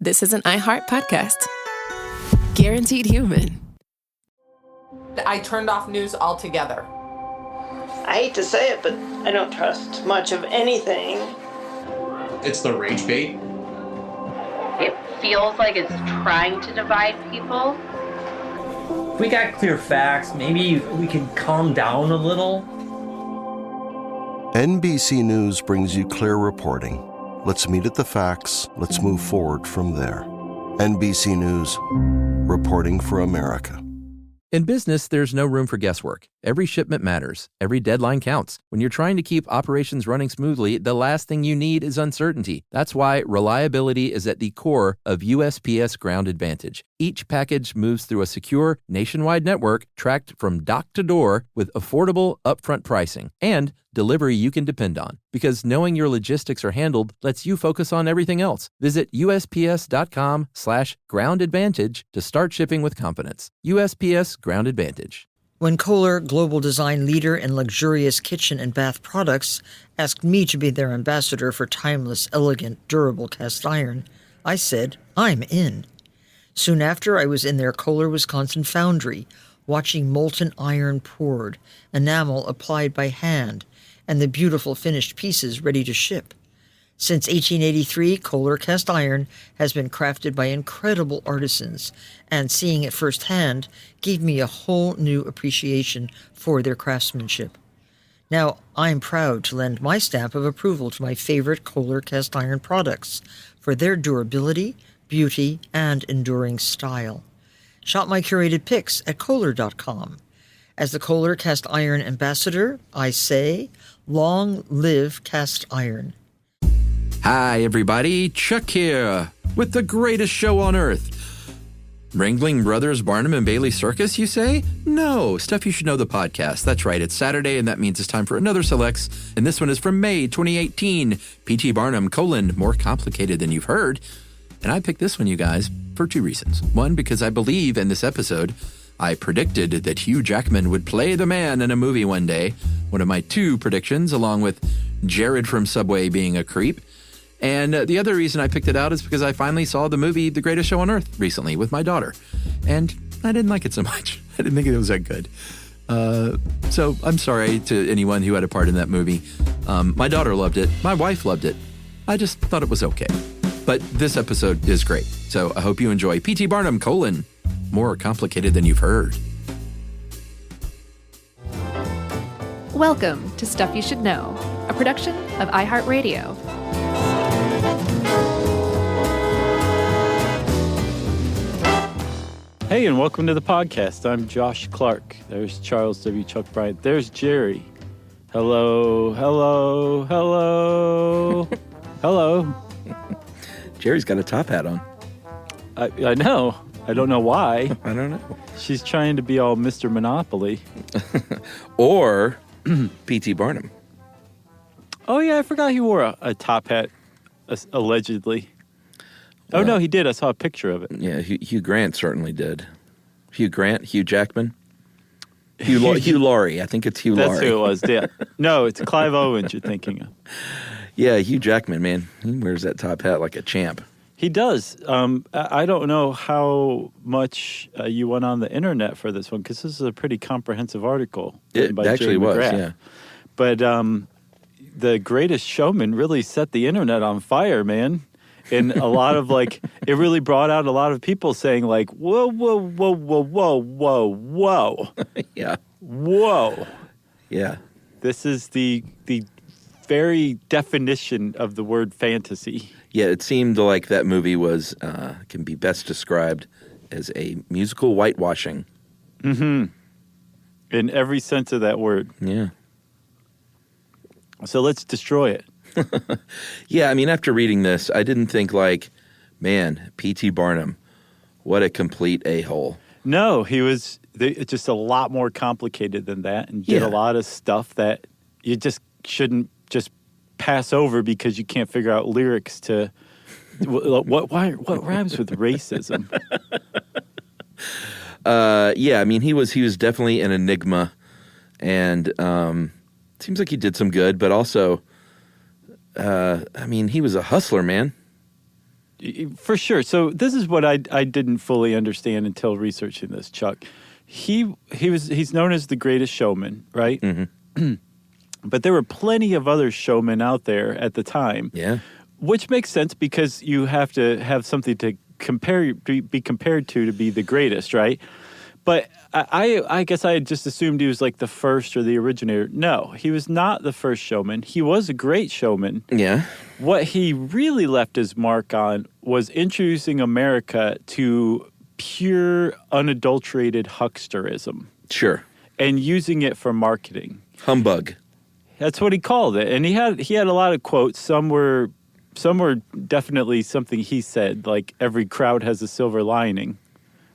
this is an iHeart podcast. Guaranteed human. I turned off news altogether. I hate to say it, but I don't trust much of anything. It's the rage bait. It feels like it's trying to divide people. If we got clear facts, maybe we can calm down a little. NBC News brings you clear reporting. Let's meet at the facts. Let's move forward from there. NBC News, reporting for America. In business, there's no room for guesswork. Every shipment matters. Every deadline counts. When you're trying to keep operations running smoothly, the last thing you need is uncertainty. That's why reliability is at the core of USPS Ground Advantage. Each package moves through a secure, nationwide network tracked from dock to door with affordable, upfront pricing and delivery you can depend on. Because knowing your logistics are handled lets you focus on everything else. Visit USPS.com/Ground Advantage to start shipping with confidence. USPS Ground Advantage. When Kohler, global design leader in luxurious kitchen and bath products, asked me to be their ambassador for timeless, elegant, durable cast iron, I said, I'm in. Soon after, I was in their Kohler, Wisconsin foundry, watching molten iron poured, enamel applied by hand, and the beautiful finished pieces ready to ship. Since 1883, Kohler cast iron has been crafted by incredible artisans, and seeing it firsthand gave me a whole new appreciation for their craftsmanship. Now, I'm proud to lend my stamp of approval to my favorite Kohler cast iron products for their durability, beauty, and enduring style. Shop my curated picks at Kohler.com. As the Kohler cast iron ambassador, I say, long live cast iron. Hi, everybody. Chuck here with the greatest show on earth. Wrangling Brothers Barnum and Bailey Circus, you say? No, Stuff You Should Know, the podcast. That's right, it's Saturday, and that means it's time for another Selects, and this one is from May 2018. P.T. Barnum, more complicated than you've heard. And I picked this one, you guys, for two reasons. One, because I believe in this episode, I predicted that Hugh Jackman would play the man in a movie one day. One of my two predictions, along with Jared from Subway being a creep. And the other reason I picked it out is because I finally saw the movie The Greatest Show on Earth recently with my daughter. And I didn't like it so much. I didn't think it was that good. So I'm sorry to anyone who had a part in that movie. My daughter loved it. My wife loved it. I just thought it was okay. But this episode is great. So I hope you enjoy P.T. Barnum, more complicated than you've heard. Welcome to Stuff You Should Know, a production of iHeartRadio. Hey, and welcome to the podcast. I'm Josh Clark. There's Charles W. Chuck Bryant. There's Jerry. Hello, hello, hello, hello. Jerry's got a top hat on. I know. I don't know why. I don't know. She's trying to be all Mr. Monopoly. Or P.T. Barnum. Oh, yeah, I forgot he wore a top hat, allegedly. Oh, no, he did. I saw a picture of it. Yeah, Hugh Grant certainly did. Hugh Grant, Hugh Jackman. Hugh Laurie. I think it's Hugh Laurie. That's who it was, yeah. No, it's Clive Owens you're thinking of. Yeah, Hugh Jackman, man. He wears that top hat like a champ. He does. I don't know how much you went on the internet for this one, because this is a pretty comprehensive article. It actually was, yeah. But The Greatest Showman really set the internet on fire, man. And a lot of, it really brought out a lot of people saying, whoa, whoa, whoa, whoa, whoa, whoa, whoa. Yeah. Whoa. Yeah. This is the very definition of the word fantasy. Yeah, it seemed like that movie was, can be best described as a musical whitewashing. Mm-hmm. In every sense of that word. Yeah. So let's destroy it. Yeah, I mean, after reading this, I didn't think man, P.T. Barnum, what a complete a-hole. No, he was just a lot more complicated than that and did a lot of stuff that you just shouldn't just pass over because you can't figure out lyrics to what rhymes with racism. Yeah, I mean, he was definitely an enigma, and seems like he did some good, but also, I mean, he was a hustler, man. For sure. So this is what I didn't fully understand until researching this, Chuck. He's known as the greatest showman, right? Mm-hmm. But there were plenty of other showmen out there at the time. Yeah. Which makes sense because you have to have something to be compared to be the greatest, right? But I guess I had just assumed he was like the first or the originator. No, he was not the first showman. He was a great showman. Yeah. What he really left his mark on was introducing America to pure, unadulterated hucksterism. Sure. And using it for marketing. Humbug. That's what he called it. And he had a lot of quotes. Some were definitely something he said, like every crowd has a silver lining,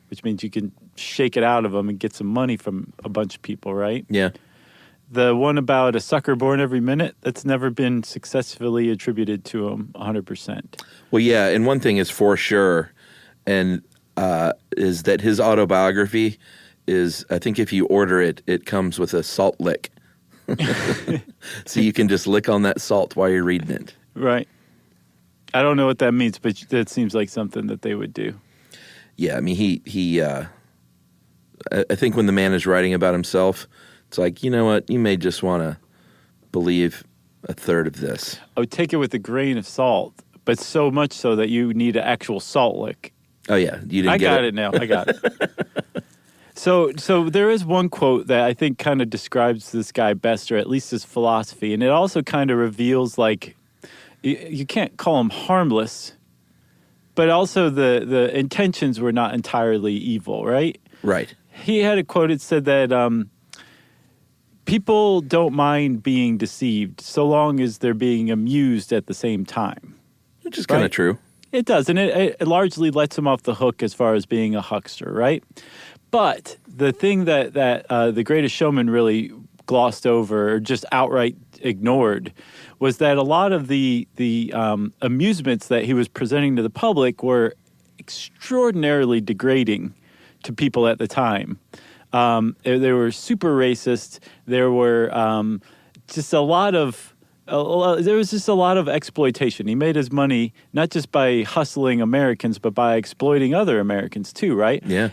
which means you can shake it out of them and get some money from a bunch of people, right? Yeah. The one about a sucker born every minute, that's never been successfully attributed to him 100%. Well, yeah, and one thing is for sure, and is that his autobiography is, I think if you order it, it comes with a salt lick. So you can just lick on that salt while you're reading it. Right. I don't know what that means, but that seems like something that they would do. Yeah, I mean, he I think when the man is writing about himself, it's like, you know what, you may just want to believe a third of this. Oh, take it with a grain of salt, but so much so that you need an actual salt lick. Oh, yeah, you didn't get it. I got it now. I got it. So there is one quote that I think kind of describes this guy best, or at least his philosophy, and it also kind of reveals, like, you can't call him harmless, but also the intentions were not entirely evil, right? Right. He had a quote. It said that people don't mind being deceived so long as they're being amused at the same time. Which is kind of true. It does, and it largely lets him off the hook as far as being a huckster, right? But the thing that The Greatest Showman really glossed over or just outright ignored was that a lot of the amusements that he was presenting to the public were extraordinarily degrading to people at the time. They were super racist. There were just there was just a lot of exploitation. He made his money not just by hustling Americans, but by exploiting other Americans too, right? Yeah.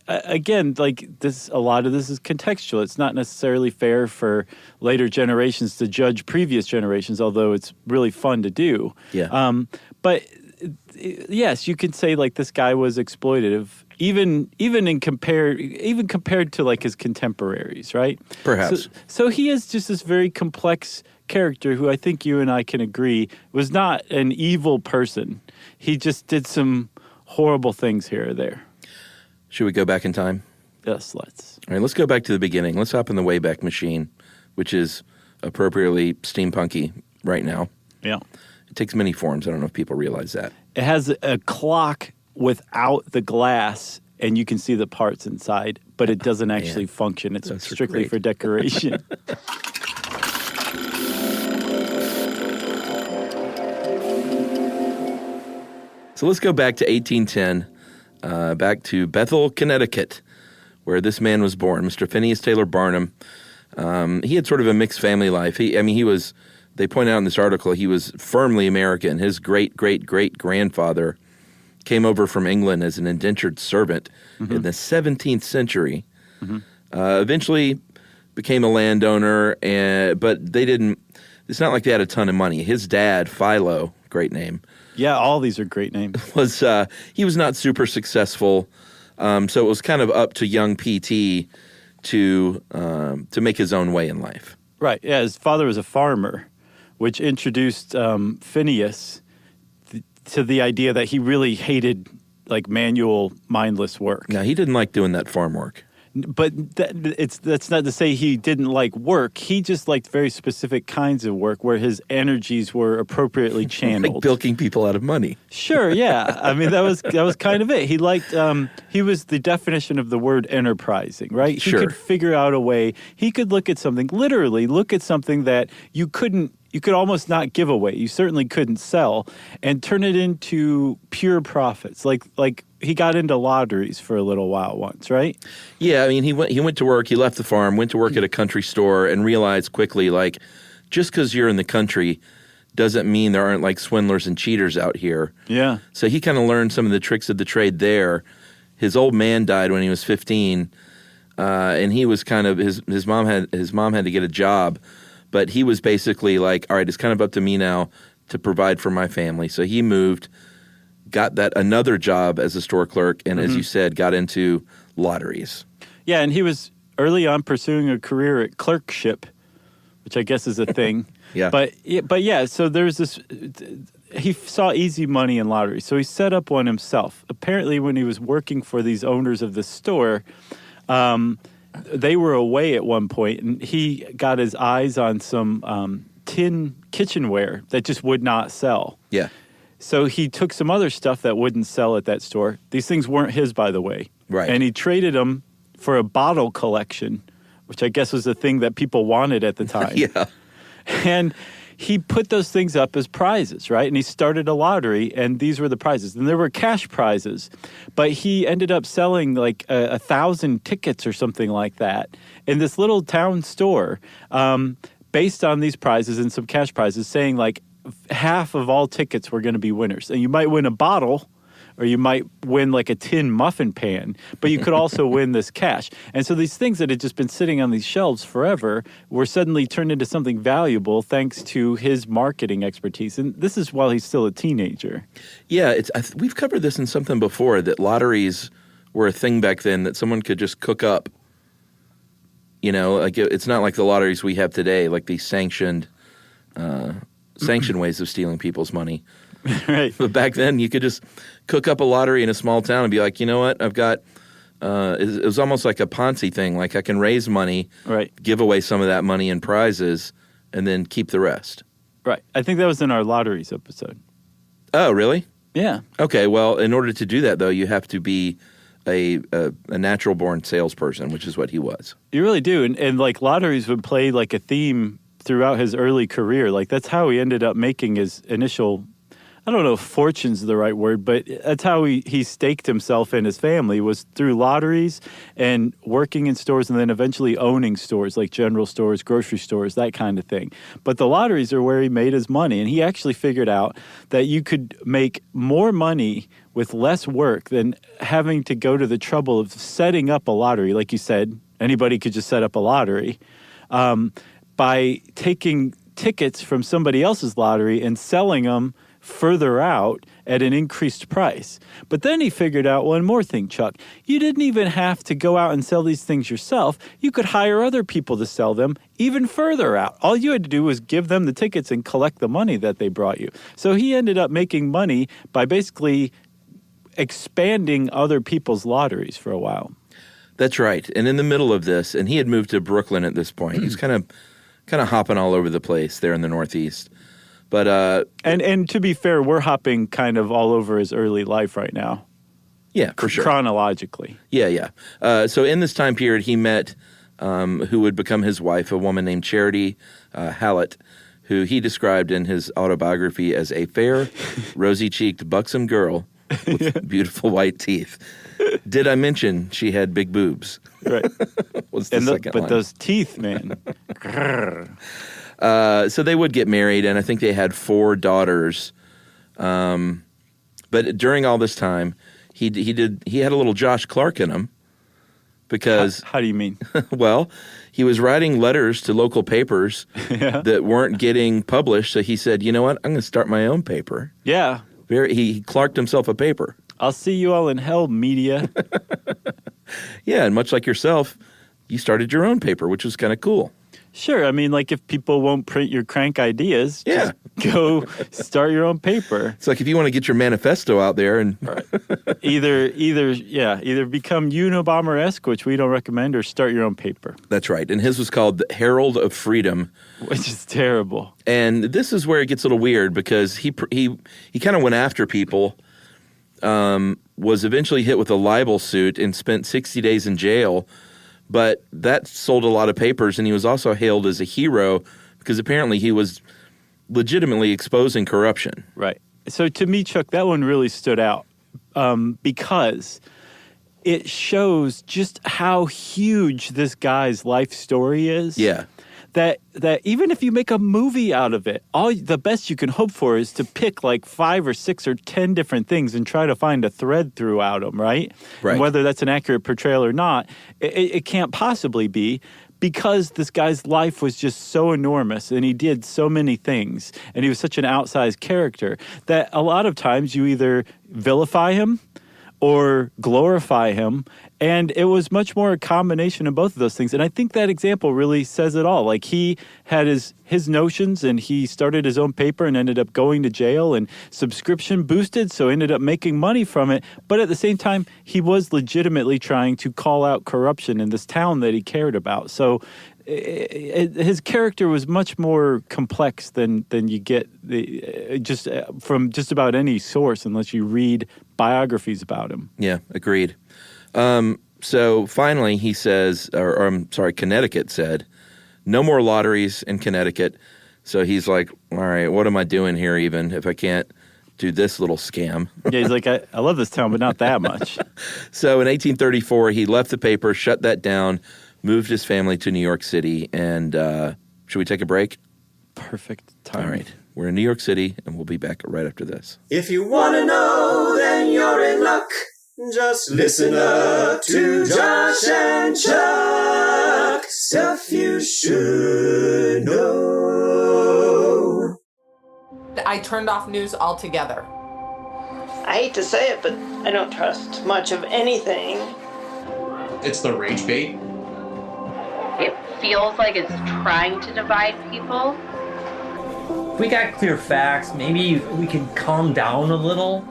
Again, like this, a lot of this is contextual. It's not necessarily fair for later generations to judge previous generations, although it's really fun to do. Yeah. But yes, you could say like this guy was exploitative, even compared to like his contemporaries, right? Perhaps. So he is just this very complex character who I think you and I can agree was not an evil person. He just did some horrible things here or there. Should we go back in time? Yes, let's. All right, let's go back to the beginning. Let's hop in the Wayback Machine, which is appropriately steampunky right now. Yeah. It takes many forms. I don't know if people realize that. It has a clock without the glass, and you can see the parts inside, but it doesn't actually function. It's strictly for decoration. So let's go back to 1810, back to Bethel, Connecticut, where this man was born, Mr. Phineas Taylor Barnum. He had sort of a mixed family life. He was, they point out in this article, he was firmly American. His great-great-great-grandfather came over from England as an indentured servant in the 17th century. Eventually became a landowner, but they didn't, it's not like they had a ton of money. His dad, Philo, great name. Yeah, all these are great names. He was not super successful, so it was kind of up to young PT to make his own way in life. Right. Yeah, his father was a farmer, which introduced Phineas to the idea that he really hated like manual, mindless work. No, he didn't like doing that farm work. But that's not to say he didn't like work. He just liked very specific kinds of work where his energies were appropriately channeled. Like bilking people out of money. Sure, yeah. I mean, that was kind of it. He liked, he was the definition of the word enterprising, right? Sure. He could figure out a way. He could look at something that you could almost not give away. You certainly couldn't sell and turn it into pure profits. Like he got into lotteries for a little while once, right? Yeah, I mean, he went to work, he left the farm, went to work at a country store and realized quickly, like, just because you're in the country doesn't mean there aren't like swindlers and cheaters out here. Yeah. So he kind of learned some of the tricks of the trade there. His old man died when he was 15, and he was kind of his mom had to get a job, but he was basically like, all right, it's kind of up to me now to provide for my family. So he moved, got that another job as a store clerk, and as you said, got into lotteries. Yeah, and he was early on pursuing a career at clerkship, which I guess is a thing. Yeah. But yeah, so there's this. He saw easy money in lottery, so he set up one himself. Apparently, when he was working for these owners of the store, they were away at one point, and he got his eyes on some tin kitchenware that just would not sell. Yeah. So he took some other stuff that wouldn't sell at that store. These things weren't his, by the way. Right. And he traded them for a bottle collection, which I guess was a thing that people wanted at the time. Yeah. And he put those things up as prizes, right? And he started a lottery, and these were the prizes. And there were cash prizes, but he ended up selling like 1,000 tickets or something like that in this little town store based on these prizes and some cash prizes, saying like half of all tickets were going to be winners. And you might win a bottle, or you might win like a tin muffin pan, but you could also win this cash. And so these things that had just been sitting on these shelves forever were suddenly turned into something valuable thanks to his marketing expertise. And this is while he's still a teenager. Yeah, we've covered this in something before, that lotteries were a thing back then that someone could just cook up. You know, like it's not like the lotteries we have today, like these sanctioned ways of stealing people's money. Right. But back then, you could just cook up a lottery in a small town and be like, you know what, I've got it was almost like a Ponzi thing. Like I can raise money, right, give away some of that money in prizes, and then keep the rest. Right. I think that was in our lotteries episode. Oh, really? Yeah. Okay, well, in order to do that, though, you have to be a natural-born salesperson, which is what he was. You really do. And like lotteries would play like a theme throughout his early career. Like that's how he ended up making his initial, I don't know if fortune's the right word, but that's how he staked himself and his family, was through lotteries and working in stores and then eventually owning stores like general stores, grocery stores, that kind of thing. But the lotteries are where he made his money, and he actually figured out that you could make more money with less work than having to go to the trouble of setting up a lottery. Like you said, anybody could just set up a lottery by taking tickets from somebody else's lottery and selling them further out at an increased price. But then he figured out one more thing, Chuck. You didn't even have to go out and sell these things yourself. You could hire other people to sell them even further out. All you had to do was give them the tickets and collect the money that they brought you. So he ended up making money by basically expanding other people's lotteries for a while. That's right. And in the middle of this, and he had moved to Brooklyn at this point. He was kind of hopping all over the place there in the Northeast. But and to be fair, we're hopping kind of all over his early life right now. Yeah, for sure. Chronologically. Yeah. So in this time period, he met who would become his wife, a woman named Charity Hallett, who he described in his autobiography as a fair, rosy-cheeked, buxom girl with beautiful white teeth. Did I mention she had big boobs? Right. What's the second line? But those teeth, man. So they would get married, and I think they had 4 daughters. But during all this time, he had a little Josh Clark in him, because how do you mean? Well, he was writing letters to local papers that weren't getting published. So he said, "You know what? I'm going to start my own paper." Yeah, he Clarked himself a paper. I'll see you all in hell, media. Yeah, and much like yourself, you started your own paper, which was kind of cool. Sure. I mean, like if people won't print your crank ideas, just go start your own paper. It's like if you want to get your manifesto out there and either become Unabomber-esque, which we don't recommend, or start your own paper. That's right. And his was called the Herald of Freedom, which is terrible. And this is where it gets a little weird, because he kind of went after people, was eventually hit with a libel suit and spent 60 days in jail. But that sold a lot of papers, and he was also hailed as a hero because apparently he was legitimately exposing corruption. Right. So to me, Chuck, that one really stood out because it shows just how huge this guy's life story is. Yeah. that even if you make a movie out of it, the best you can hope for is to pick like 5 or 6 or 10 different things and try to find a thread throughout them, right? And whether that's an accurate portrayal or not, it can't possibly be, because this guy's life was just so enormous and he did so many things and he was such an outsized character that a lot of times you either vilify him or glorify him. And it was much more a combination of both of those things. And I think that example really says it all. Like, he had his notions, and he started his own paper and ended up going to jail, and subscription boosted, so ended up making money from it. But at the same time, he was legitimately trying to call out corruption in this town that he cared about. So his character was much more complex than you get from just about any source, unless you read biographies about him. Yeah, agreed. So finally, he says, Connecticut said, no more lotteries in Connecticut. So he's like, all right, what am I doing here even if I can't do this little scam? Yeah, he's like, I love this town, but not that much. So in 1834, he left the paper, shut that down, moved his family to New York City, and should we take a break? Perfect time. All right. We're in New York City, and we'll be back right after this. If you want to know, then you're in luck. Just listen up to Josh and Chuck. Stuff you should know. I turned off news altogether. I hate to say it, but I don't trust much of anything. It's the rage bait. It feels like it's trying to divide people. If we got clear facts, maybe we can calm down a little.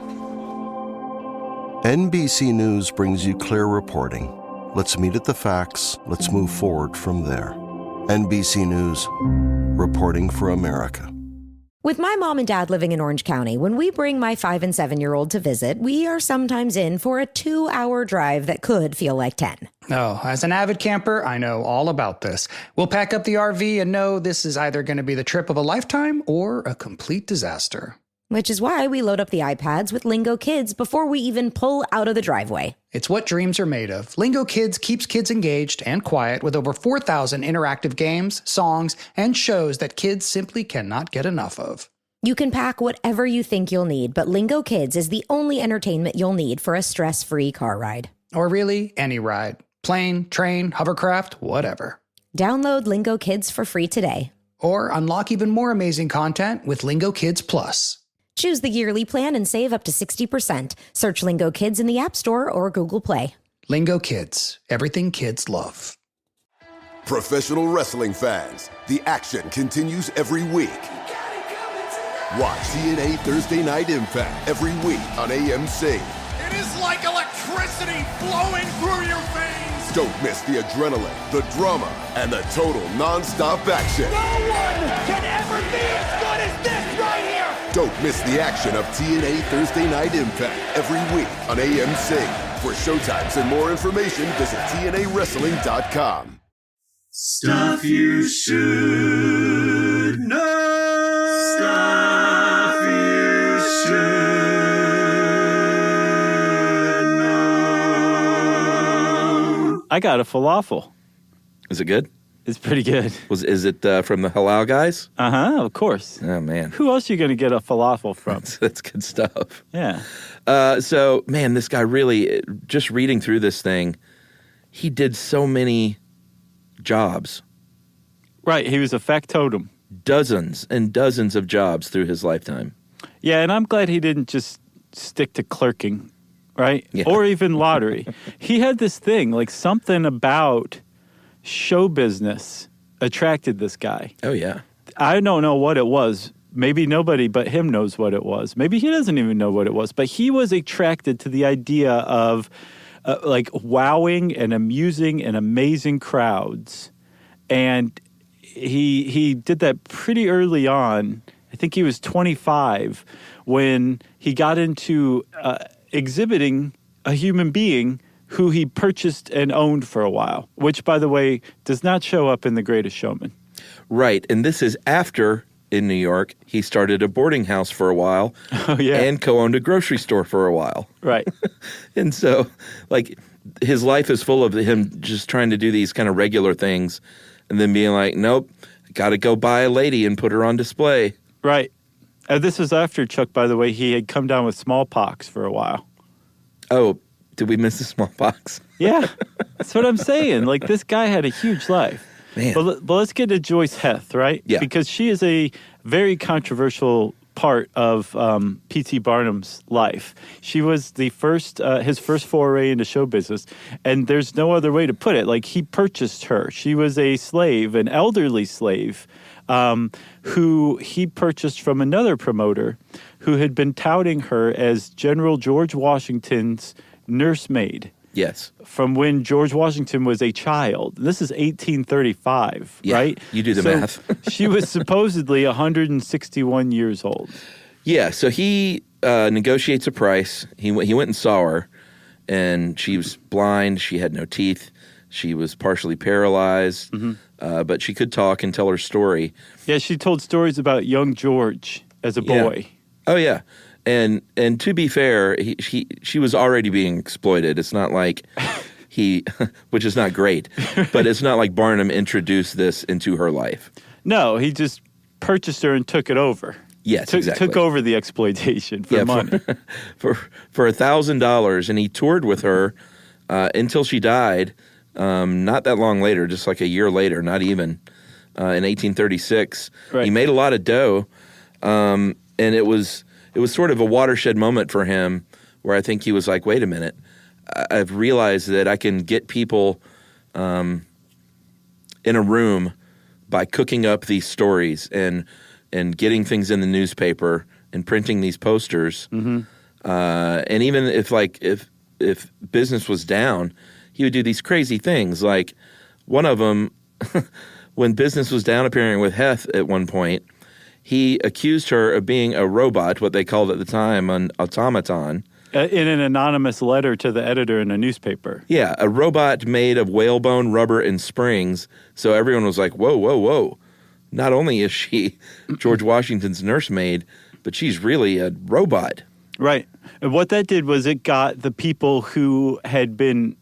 NBC News brings you clear reporting. Let's meet at the facts. Let's move forward from there. NBC News, reporting for America. With my mom and dad living in Orange County, when we bring my 5- and 7-year-old to visit, we are sometimes in for a 2-hour drive that could feel like 10. Oh, as an avid camper, I know all about this. We'll pack up the RV and know this is either going to be the trip of a lifetime or a complete disaster. Which is why we load up the iPads with Lingo Kids before we even pull out of the driveway. It's what dreams are made of. Lingo Kids keeps kids engaged and quiet with over 4,000 interactive games, songs, and shows that kids simply cannot get enough of. You can pack whatever you think you'll need, but Lingo Kids is the only entertainment you'll need for a stress-free car ride. Or really, any ride. Plane, train, hovercraft, whatever. Download Lingo Kids for free today. Or unlock even more amazing content with Lingo Kids Plus. Choose the yearly plan and save up to 60%. Search Lingo Kids in the App Store or Google Play. Lingo Kids. Everything kids love. Professional wrestling fans, the action continues every week. Watch TNA Thursday Night Impact every week on AMC. It is like electricity flowing through your veins. Don't miss the adrenaline, the drama, and the total non-stop action. No one can ever be as good as this right here. Don't miss the action of TNA Thursday Night Impact every week on AMC. For showtimes and more information, visit TNAWrestling.com. Stuff you should know. Stuff you should know. I got a falafel. Is it good? It's pretty good. Is it from the Halal guys? Uh-huh, of course. Oh, man. Who else are you going to get a falafel from? That's good stuff. Yeah. So, man, this guy really, just reading through this thing, he did so many jobs. Right, he was a factotum. Dozens and dozens of jobs through his lifetime. Yeah, and I'm glad he didn't just stick to clerking, right? Yeah. Or even lottery. He had this thing, like something about show business attracted this guy. Oh, yeah. I don't know what it was. Maybe nobody but him knows what it was. Maybe he doesn't even know what it was. But he was attracted to the idea of like wowing and amusing and amazing crowds. And he did that pretty early on. I think he was 25 when he got into exhibiting a human being who he purchased and owned for a while, which, by the way, does not show up in The Greatest Showman. Right, and this is after, in New York, he started a boarding house for a while and co-owned a grocery store for a while. Right. And so, like, his life is full of him just trying to do these kind of regular things and then being like, nope, got to go buy a lady and put her on display. Right. This was after Chuck, by the way, he had come down with smallpox for a while. Oh, did we miss the smallpox? Yeah, that's what I'm saying. Like, this guy had a huge life. Man. But let's get to Joyce Heth, right? Yeah. Because she is a very controversial part of P.T. Barnum's life. She was the first, his first foray into show business, and there's no other way to put it. Like, he purchased her. She was a slave, an elderly slave, who he purchased from another promoter who had been touting her as General George Washington's nursemaid. Yes. From when George Washington was a child. This is 1835, yeah, right? You do the math. She was supposedly 161 years old. Yeah, so he negotiates a price. He went and saw her, and she was blind. She had no teeth. She was partially paralyzed, but she could talk and tell her story. Yeah, she told stories about young George as a boy. Yeah. Oh, yeah. And to be fair, she was already being exploited. It's not like which is not great, but it's not like Barnum introduced this into her life. No, he just purchased her and took it over. Yes, exactly. Took over the exploitation for money. For $1,000, and he toured with her until she died. Not that long later, just like a year later, not even, in 1836. Right. He made a lot of dough, and it was sort of a watershed moment for him where I think he was like, wait a minute, I've realized that I can get people in a room by cooking up these stories and getting things in the newspaper and printing these posters. And even if business was down, he would do these crazy things. Like one of them, when business was down appearing with Heth at one point, he accused her of being a robot, what they called at the time an automaton. In an anonymous letter to the editor in a newspaper. Yeah, a robot made of whalebone, rubber, and springs. So everyone was like, whoa, whoa, whoa. Not only is she George Washington's nursemaid, but she's really a robot. Right. And what that did was it got the people who had been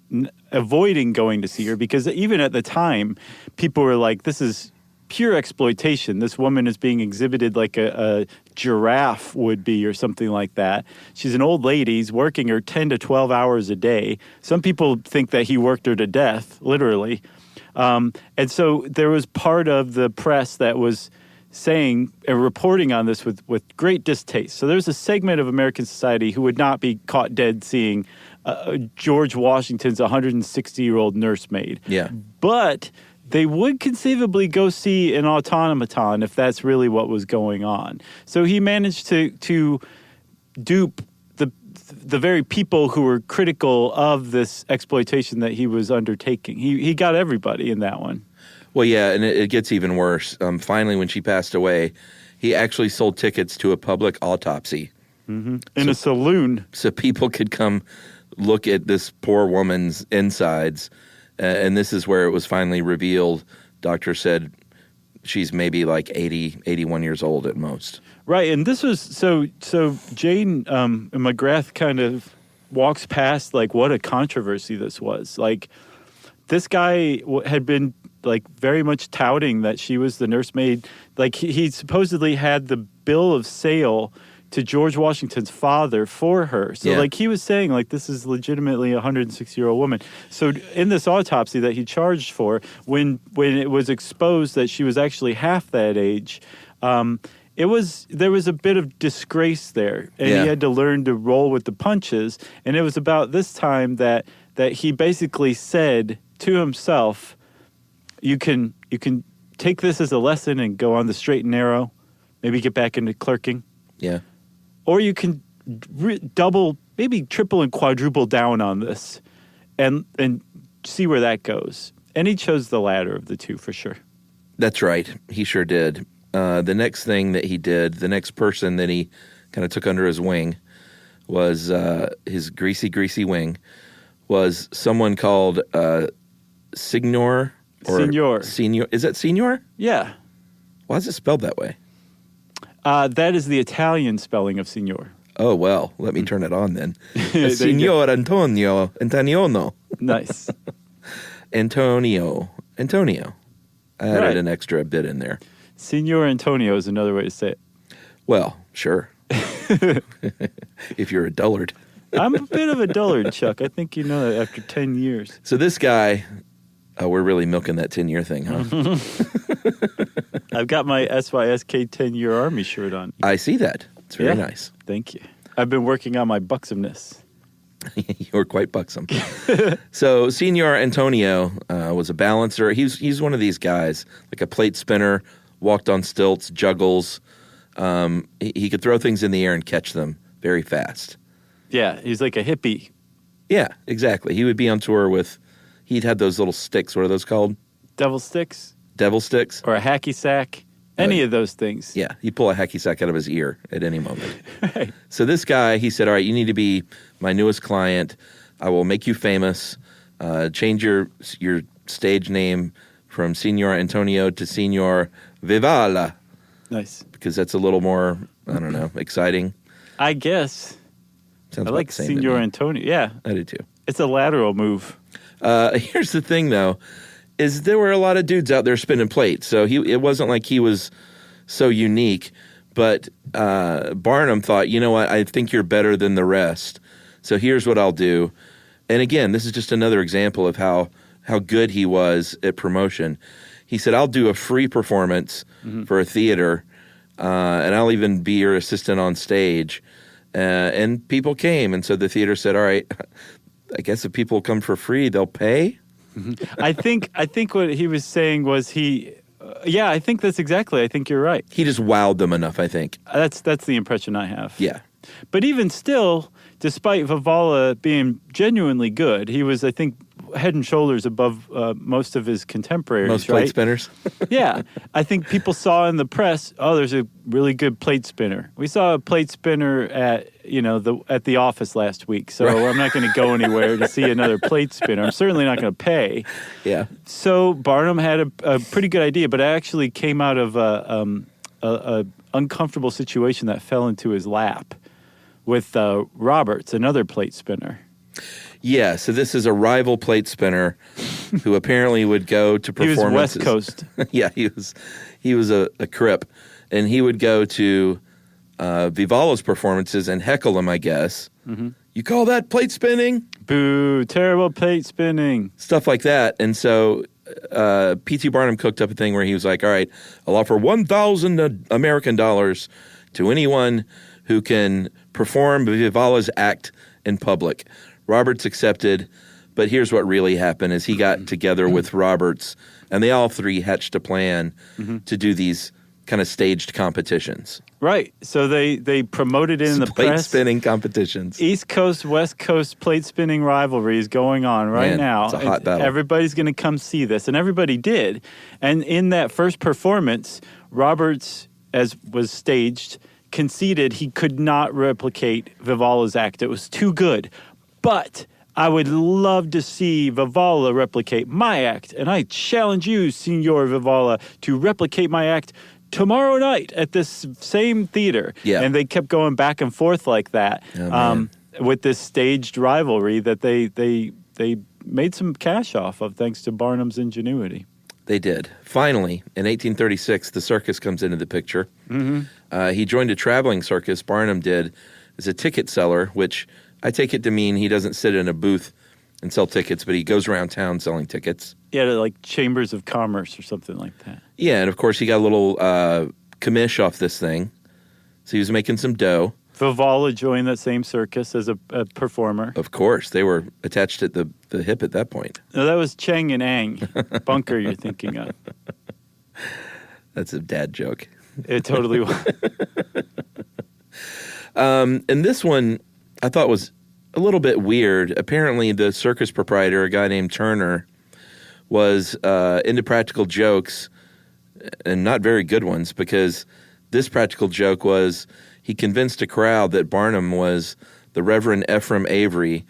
avoiding going to see her, because even at the time, people were like, this is pure exploitation. This woman is being exhibited like a giraffe would be or something like that. She's an old lady. He's working her 10 to 12 hours a day. Some people think that he worked her to death, literally. And so there was part of the press that was saying and reporting on this with great distaste. So there's a segment of American society who would not be caught dead seeing George Washington's 160-year-old nursemaid. Yeah. But they would conceivably go see an automaton if that's really what was going on. So he managed to dupe the very people who were critical of this exploitation that he was undertaking. He got everybody in that one. Well, yeah, and it gets even worse. Finally, when she passed away, he actually sold tickets to a public autopsy. In a saloon. So people could come look at this poor woman's insides. And this is where it was finally revealed. Doctor said she's maybe like 80, 81 years old at most. Right, and this was so Jane McGrath kind of walks past like what a controversy this was. Like this guy had been like very much touting that she was the nursemaid. Like he supposedly had the bill of sale to George Washington's father for her. So like he was saying like this is legitimately a 160-year-old woman. So in this autopsy that he charged for, when it was exposed that she was actually half that age, there was a bit of disgrace there, and he had to learn to roll with the punches. And it was about this time that he basically said to himself, you can take this as a lesson and go on the straight and narrow, maybe get back into clerking. Yeah. Or you can double, maybe triple and quadruple down on this and see where that goes. And he chose the latter of the two for sure. That's right. He sure did. The next thing that he did, the next person that he kind of took under his wing was his greasy wing, was someone called Signor. Signor. Is that Signor? Yeah. Why is it spelled that way? That is the Italian spelling of signor. Oh, well, let me turn it on then. Signor Antonio Antoniano. Nice. Antonio. I added Right. an extra bit in there. Senor Antonio is another way to say it. Well, sure. If you're a dullard. I'm a bit of a dullard, Chuck. I think you know that after 10 years. So this guy, we're really milking that 10-year thing, huh? I've got my SYSK 10-year Army shirt on. I see that. It's very nice. Thank you. I've been working on my buxomness. You're quite buxom. So Senor Antonio was a balancer. He's one of these guys, like a plate spinner, walked on stilts, juggles. He could throw things in the air and catch them very fast. Yeah, he's like a hippie. Yeah, exactly. He would be on tour with, he'd had those little sticks. What are those called? Devil sticks? Devil sticks? Or a hacky sack. Any of those things. Yeah, he'd pull a hacky sack out of his ear at any moment. Right. So this guy, he said, all right, you need to be my newest client. I will make you famous. Change your stage name from Senor Antonio to Senor Vivala. Nice. Because that's a little more, I don't know, exciting. I guess. Sounds I about like the same to Senor me. Antonio. Yeah. I do too. It's a lateral move. Here's the thing, though, is there were a lot of dudes out there spinning plates. So it wasn't like he was so unique. But Barnum thought, you know what, I think you're better than the rest. So here's what I'll do. And again, this is just another example of how good he was at promotion. He said, I'll do a free performance for a theater, and I'll even be your assistant on stage. And people came, and so the theater said, all right, I guess if people come for free, they'll pay? I think what he was saying was I think that's exactly. I think you're right. He just wowed them enough, I think. That's the impression I have. Yeah. But even still, despite Vivala being genuinely good, he was, I think, head and shoulders above most of his contemporaries. Most plate spinners? Yeah. I think people saw in the press, there's a really good plate spinner. We saw a plate spinner at the office last week, so I'm not going to go anywhere to see another plate spinner. I'm certainly not going to pay. Yeah. So Barnum had a pretty good idea, but it actually came out of a uncomfortable situation that fell into his lap with Roberts, another plate spinner. Yeah, so this is a rival plate spinner who apparently would go to performances. He was West Coast. Yeah, he was a crip, and he would go to Vivala's performances and heckle him, I guess. Mm-hmm. You call that plate spinning? Boo, terrible plate spinning. Stuff like that. And so P.T. Barnum cooked up a thing where he was like, all right, I'll offer 1,000 American dollars to anyone who can perform Vivala's act in public. Roberts accepted, but here's what really happened is he got together with Roberts, and they all three hatched a plan to do these kind of staged competitions. Right. So they promoted it in the plate press. spinning competitions. East Coast, West Coast plate spinning rivalry is going on right now. It's a hot battle. Everybody's going to come see this, and everybody did. And in that first performance, Roberts, as was staged, conceded he could not replicate Vivala's act. It was too good. But I would love to see Vivala replicate my act, and I challenge you, Senor Vivala, to replicate my act tomorrow night at this same theater. Yeah. And they kept going back and forth like that with this staged rivalry that they made some cash off of thanks to Barnum's ingenuity. They did. Finally, in 1836, the circus comes into the picture. Mm-hmm. He joined a traveling circus, Barnum did, as a ticket seller, which I take it to mean he doesn't sit in a booth and sell tickets, but he goes around town selling tickets. Yeah, like chambers of commerce or something like that. Yeah, and of course he got a little commish off this thing, so he was making some dough. Vivala joined that same circus as a performer. Of course, they were attached at the hip at that point. No, that was Chang and Ang, Bunker you're thinking of. That's a dad joke. It totally was. And this one I thought was a little bit weird. Apparently, the circus proprietor, a guy named Turner, was into practical jokes, and not very good ones, because this practical joke was he convinced a crowd that Barnum was the Reverend Ephraim Avery,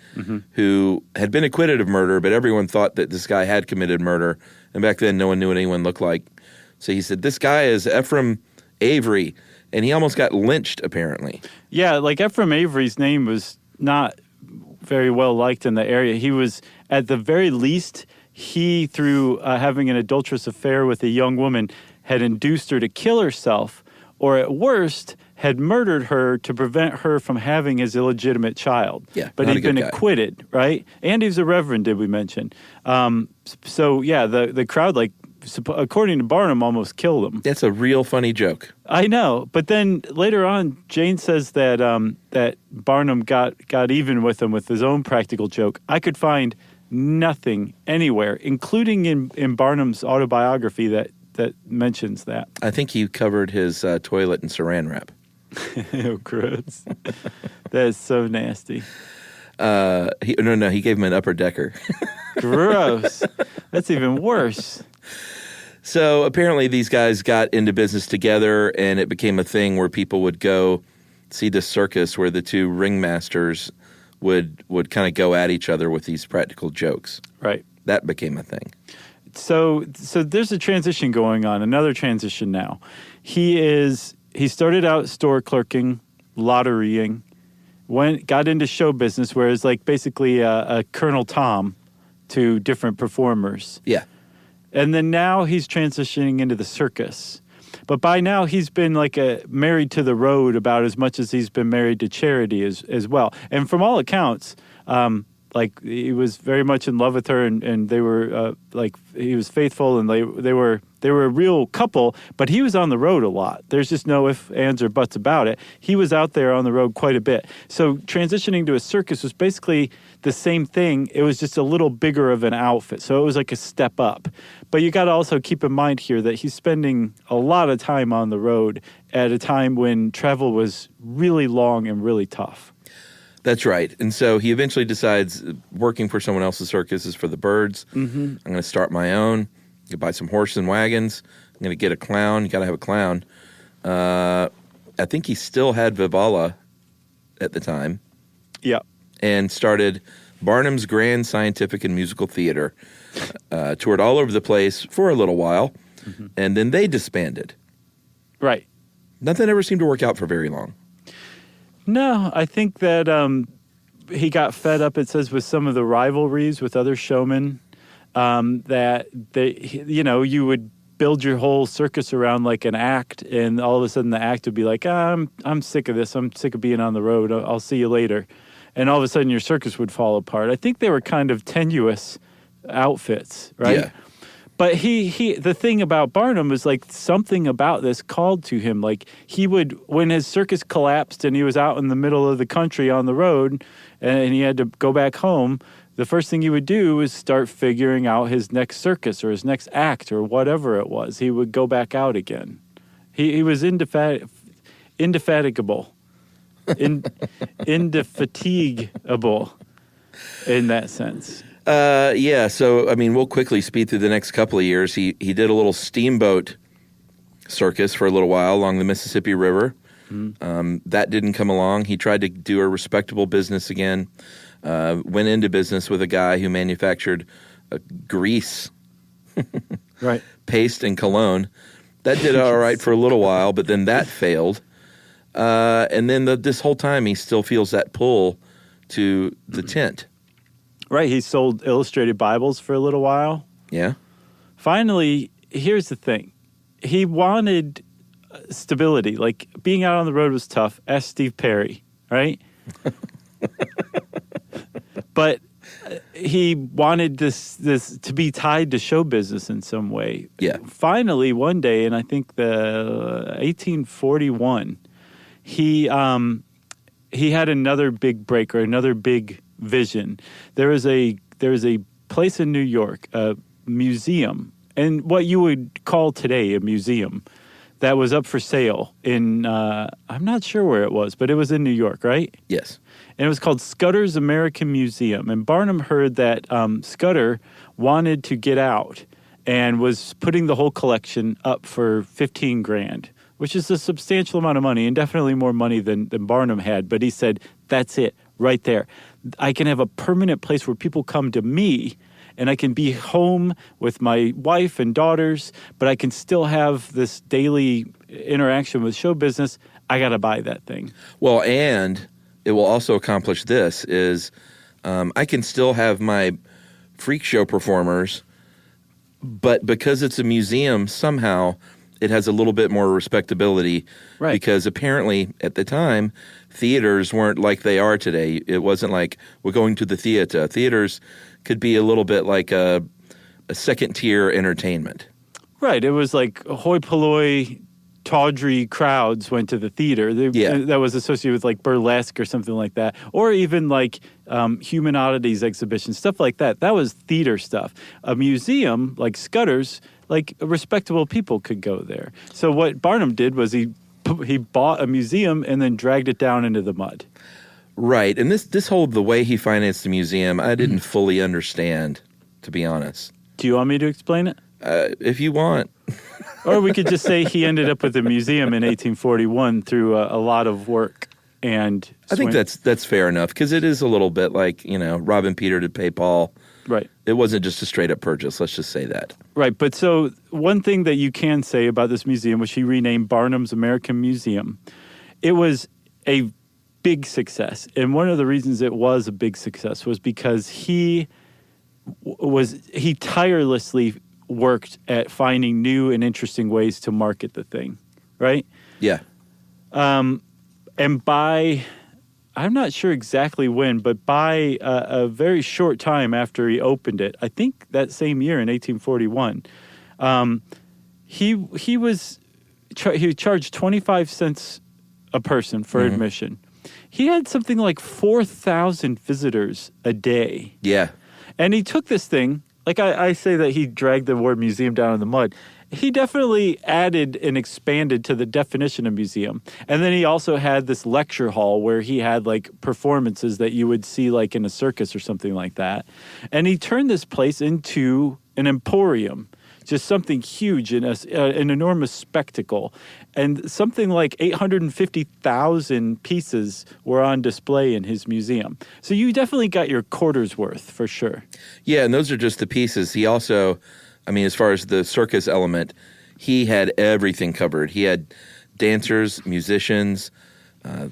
who had been acquitted of murder, but everyone thought that this guy had committed murder, and back then no one knew what anyone looked like. So he said, this guy is Ephraim Avery, and he almost got lynched, apparently. Yeah, like Ephraim Avery's name was not very well liked in the area. He was, at the very least, he, through having an adulterous affair with a young woman, had induced her to kill herself, or at worst, had murdered her to prevent her from having his illegitimate child. Yeah, but not he'd a good been guy. acquitted, right? And he's a reverend, did we mention? So yeah, the crowd, like, according to Barnum, almost killed him. That's a real funny joke. I know, but then later on, Jane says that that Barnum got even with him with his own practical joke. I could find nothing anywhere, including in Barnum's autobiography, that mentions that. I think he covered his toilet in saran wrap. Oh, gross. That is so nasty. He gave him an upper decker. Gross. That's even worse. So apparently these guys got into business together, and it became a thing where people would go see the circus where the two ringmasters would kind of go at each other with these practical jokes. Right. That became a thing. So there's a transition going on, another transition now. He started out store clerking, lotterying, got into show business, where it's like basically a Colonel Tom to different performers. Yeah. And then now he's transitioning into the circus. But by now he's been like married to the road about as much as he's been married to charity as well. And from all accounts, like he was very much in love with her, and they were like he was faithful, and they were a real couple. But he was on the road a lot. There's just no ifs, ands, or buts about it. He was out there on the road quite a bit. So transitioning to a circus was basically the same thing. It was just a little bigger of an outfit. So it was like a step up. But you got to also keep in mind here that he's spending a lot of time on the road at a time when travel was really long and really tough. That's right. And so he eventually decides working for someone else's circus is for the birds. Mm-hmm. I'm going to start my own. You buy some horses and wagons. I'm going to get a clown. You got to have a clown. I think he still had Vivala at the time. Yeah. And started Barnum's Grand Scientific and Musical Theater. Toured all over the place for a little while. Mm-hmm. And then they disbanded. Right. Nothing ever seemed to work out for very long. No, I think that he got fed up, it says, with some of the rivalries with other showmen, that you would build your whole circus around like an act, and all of a sudden the act would be like, I'm sick of this. I'm sick of being on the road. I'll see you later. And all of a sudden your circus would fall apart. I think they were kind of tenuous outfits, right? Yeah. But the thing about Barnum was like something about this called to him. Like he would, when his circus collapsed and he was out in the middle of the country on the road and he had to go back home, the first thing he would do was start figuring out his next circus or his next act or whatever it was. He would go back out again. He was indefatigable. Indefatigable in that sense. Yeah, so, I mean, we'll quickly speed through the next couple of years. He did a little steamboat circus for a little while along the Mississippi River. Mm-hmm. That didn't come along. He tried to do a respectable business again, went into business with a guy who manufactured grease, right, paste, and cologne. That did all right for a little while, but then that failed. And then this whole time he still feels that pull to the tent. Right, he sold illustrated Bibles for a little while. Yeah. Finally, here's the thing. He wanted stability. Like, being out on the road was tough. Ask Steve Perry, right? But he wanted this to be tied to show business in some way. Yeah. Finally, one day, in I think the 1841, he had another big break or another big vision. There is a place in New York, a museum, and what you would call today a museum, that was up for sale in I'm not sure where it was, but it was in New York, right? Yes. And it was called Scudder's American Museum. And Barnum heard that Scudder wanted to get out and was putting the whole collection up for $15,000, which is a substantial amount of money and definitely more money than Barnum had. But he said, that's it, right there. I can have a permanent place where people come to me, and I can be home with my wife and daughters, but I can still have this daily interaction with show business. I got to buy that thing. Well, and it will also accomplish this is I can still have my freak show performers, but because it's a museum, somehow it has a little bit more respectability. Right. Because apparently at the time, theaters weren't like they are today. It wasn't like we're going to the theater. Theaters could be a little bit like a second-tier entertainment. Right. It was like hoi polloi, tawdry crowds went to the theater. That was associated with like burlesque or something like that. Or even like human oddities exhibitions, stuff like that. That was theater stuff. A museum, like Scudder's, like respectable people could go there. So what Barnum did was he bought a museum and then dragged it down into the mud. Right. And the way he financed the museum, I didn't fully understand, to be honest. Do you want me to explain it? If you want. Or we could just say he ended up with a museum in 1841 through a lot of work and I think that's fair enough, because it is a little bit like, robbing Peter to pay Paul. Right. It wasn't just a straight-up purchase. Let's just say that. Right. But so one thing that you can say about this museum, which he renamed Barnum's American Museum, it was a big success. And one of the reasons it was a big success was because he tirelessly worked at finding new and interesting ways to market the thing, right? Yeah. And by, I'm not sure exactly when, but by a very short time after he opened it, I think that same year in 1841, he charged 25 cents a person for admission. He had something like 4,000 visitors a day. Yeah. And he took this thing, like I say that he dragged the word museum down in the mud. He definitely added and expanded to the definition of museum. And then he also had this lecture hall where he had like performances that you would see like in a circus or something like that. And he turned this place into an emporium, just something huge and an enormous spectacle. And something like 850,000 pieces were on display in his museum. So you definitely got your quarter's worth for sure. Yeah, and those are just the pieces. He also, as far as the circus element, he had everything covered. He had dancers, musicians,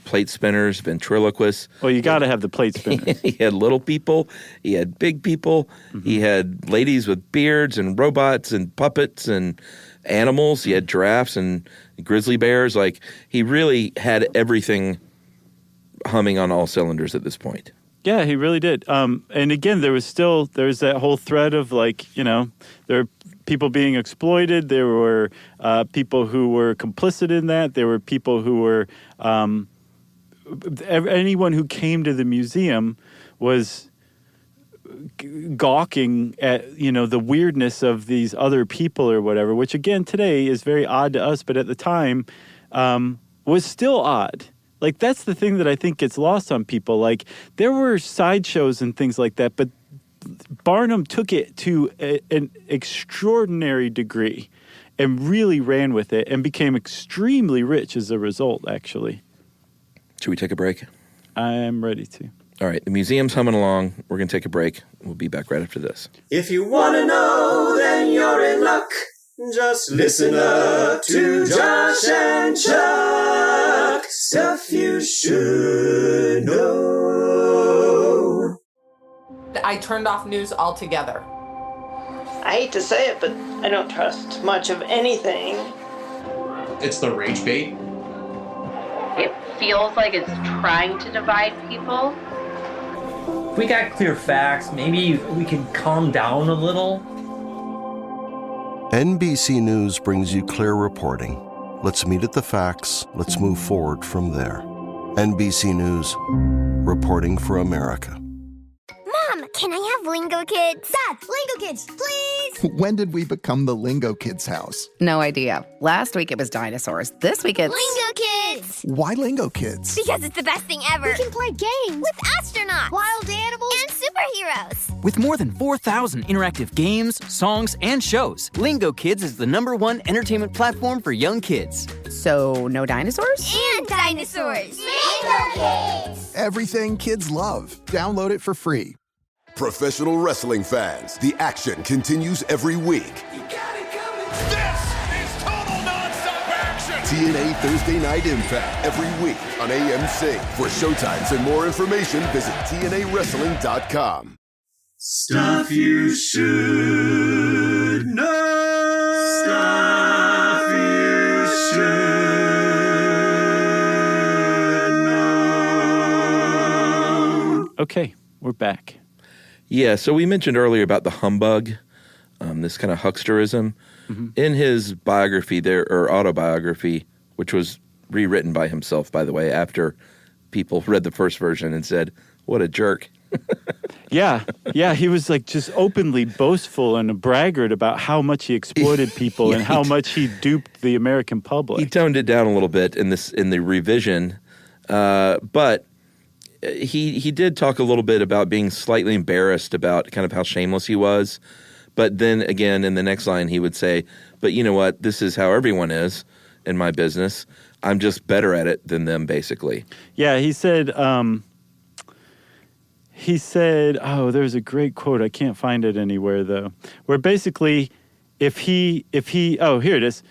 plate spinners, ventriloquists. Well, you got to have the plate spinners. He had little people. He had big people. He had ladies with beards and robots and puppets and animals. He had giraffes and grizzly bears. Like, he really had everything humming on all cylinders at this point. Yeah, he really did. And again, there's that whole thread of like, there are people being exploited. There were people who were complicit in that. There were people who were, anyone who came to the museum was gawking at, the weirdness of these other people or whatever, which again, today is very odd to us, but at the time was still odd. Like, that's the thing that I think gets lost on people. Like, there were sideshows and things like that, but Barnum took it to an extraordinary degree and really ran with it and became extremely rich as a result, actually. Should we take a break? I am ready to. All right, the museum's humming along. We're going to take a break. We'll be back right after this. If you want to know, then you're in luck. Just listen up to Josh and Chuck. Stuff you should know. I turned off news altogether. I hate to say it, but I don't trust much of anything. It's the rage bait. It feels like it's trying to divide people. If we got clear facts, maybe we can calm down a little. NBC News brings you clear reporting. Let's meet at the facts. Let's move forward from there. NBC News, reporting for America. Mom, can I have Lingo Kids? Dad, Lingo Kids, please! When did we become the Lingo Kids house? No idea. Last week it was dinosaurs. This week it's... Lingo Kids! Why Lingo Kids? Because it's the best thing ever. We can play games with astronauts, wild animals, and superheroes. With more than 4,000 interactive games, songs, and shows, Lingo Kids is the #1 entertainment platform for young kids. So, no dinosaurs? And dinosaurs! Lingo Kids! Everything kids love. Download it for free. Professional wrestling fans, the action continues every week. This is total nonstop action! TNA Thursday Night Impact every week on AMC. For showtimes and more information, visit TNAWrestling.com. Stuff you should know. Stuff you should know. Okay, we're back. Yeah, so we mentioned earlier about the humbug, this kind of hucksterism. Mm-hmm. In his biography there, or autobiography, which was rewritten by himself, by the way, after people read the first version and said, what a jerk. Yeah, he was like just openly boastful and a braggart about how much he exploited people and how much he duped the American public. He toned it down a little bit in the revision, but he did talk a little bit about being slightly embarrassed about kind of how shameless he was. But then again, in the next line, he would say, but you know what? This is how everyone is in my business. I'm just better at it than them, basically. Yeah, he said, oh, there's a great quote. I can't find it anywhere, though, where basically if here it is.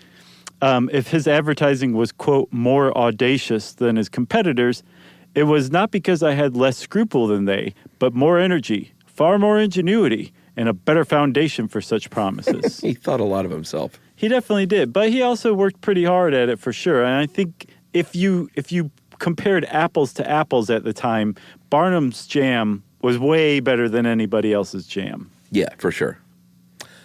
If his advertising was, quote, more audacious than his competitors, it was not because I had less scruple than they, but more energy, far more ingenuity, and a better foundation for such promises. He thought a lot of himself. He definitely did, but he also worked pretty hard at it for sure. And I think if you compared apples to apples at the time, Barnum's jam was way better than anybody else's jam. Yeah, for sure.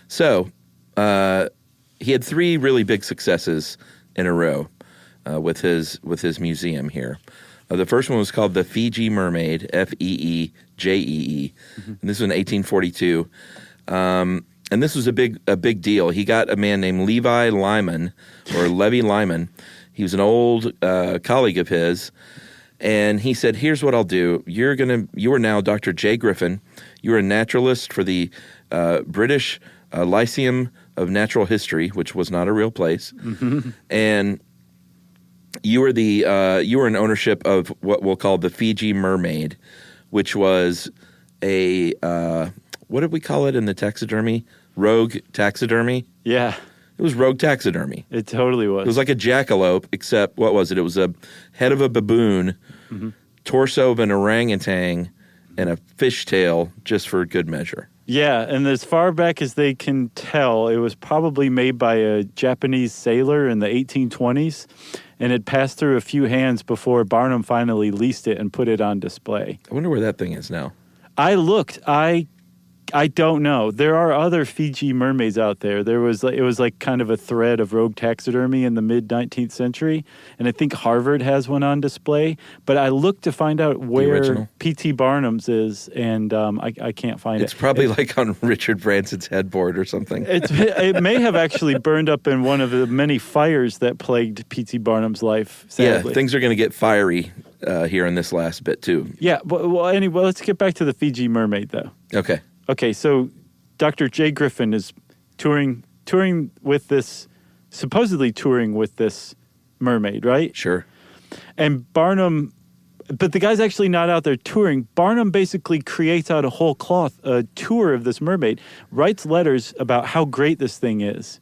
So he had 3 really big successes in a row with his museum here. The first one was called the Fiji Mermaid, Feejee. Mm-hmm. And this was in 1842. And this was a big deal. He got a man named Levi Lyman. He was an old colleague of his. And he said, here's what I'll do. You are now Dr. J. Griffin. You're a naturalist for the British Lyceum of Natural History, which was not a real place. Mm-hmm. And you were in ownership of what we'll call the Fiji Mermaid, which was a what did we call it in the taxidermy? Rogue taxidermy? Yeah. It was rogue taxidermy. It totally was. It was like a jackalope, except, what was it? It was a head of a baboon, mm-hmm. torso of an orangutan, and a fishtail, just for good measure. Yeah, and as far back as they can tell, it was probably made by a Japanese sailor in the 1820s, and it passed through a few hands before Barnum finally leased it and put it on display. I wonder where that thing is now. I looked. I don't know. There are other Fiji mermaids out there. It was like kind of a thread of rogue taxidermy in the mid-19th century, and I think Harvard has one on display. But I looked to find out where P.T. Barnum's is, and I can't find it. It's probably like on Richard Branson's headboard or something. It may have actually burned up in one of the many fires that plagued P.T. Barnum's life, sadly. Yeah, things are going to get fiery here in this last bit, too. Yeah, well, anyway, let's get back to the Fiji mermaid, though. Okay, so Dr. J. Griffin is touring with this, supposedly touring with this mermaid, right? Sure. And Barnum, but the guy's actually not out there touring. Barnum basically creates out of whole cloth a tour of this mermaid, writes letters about how great this thing is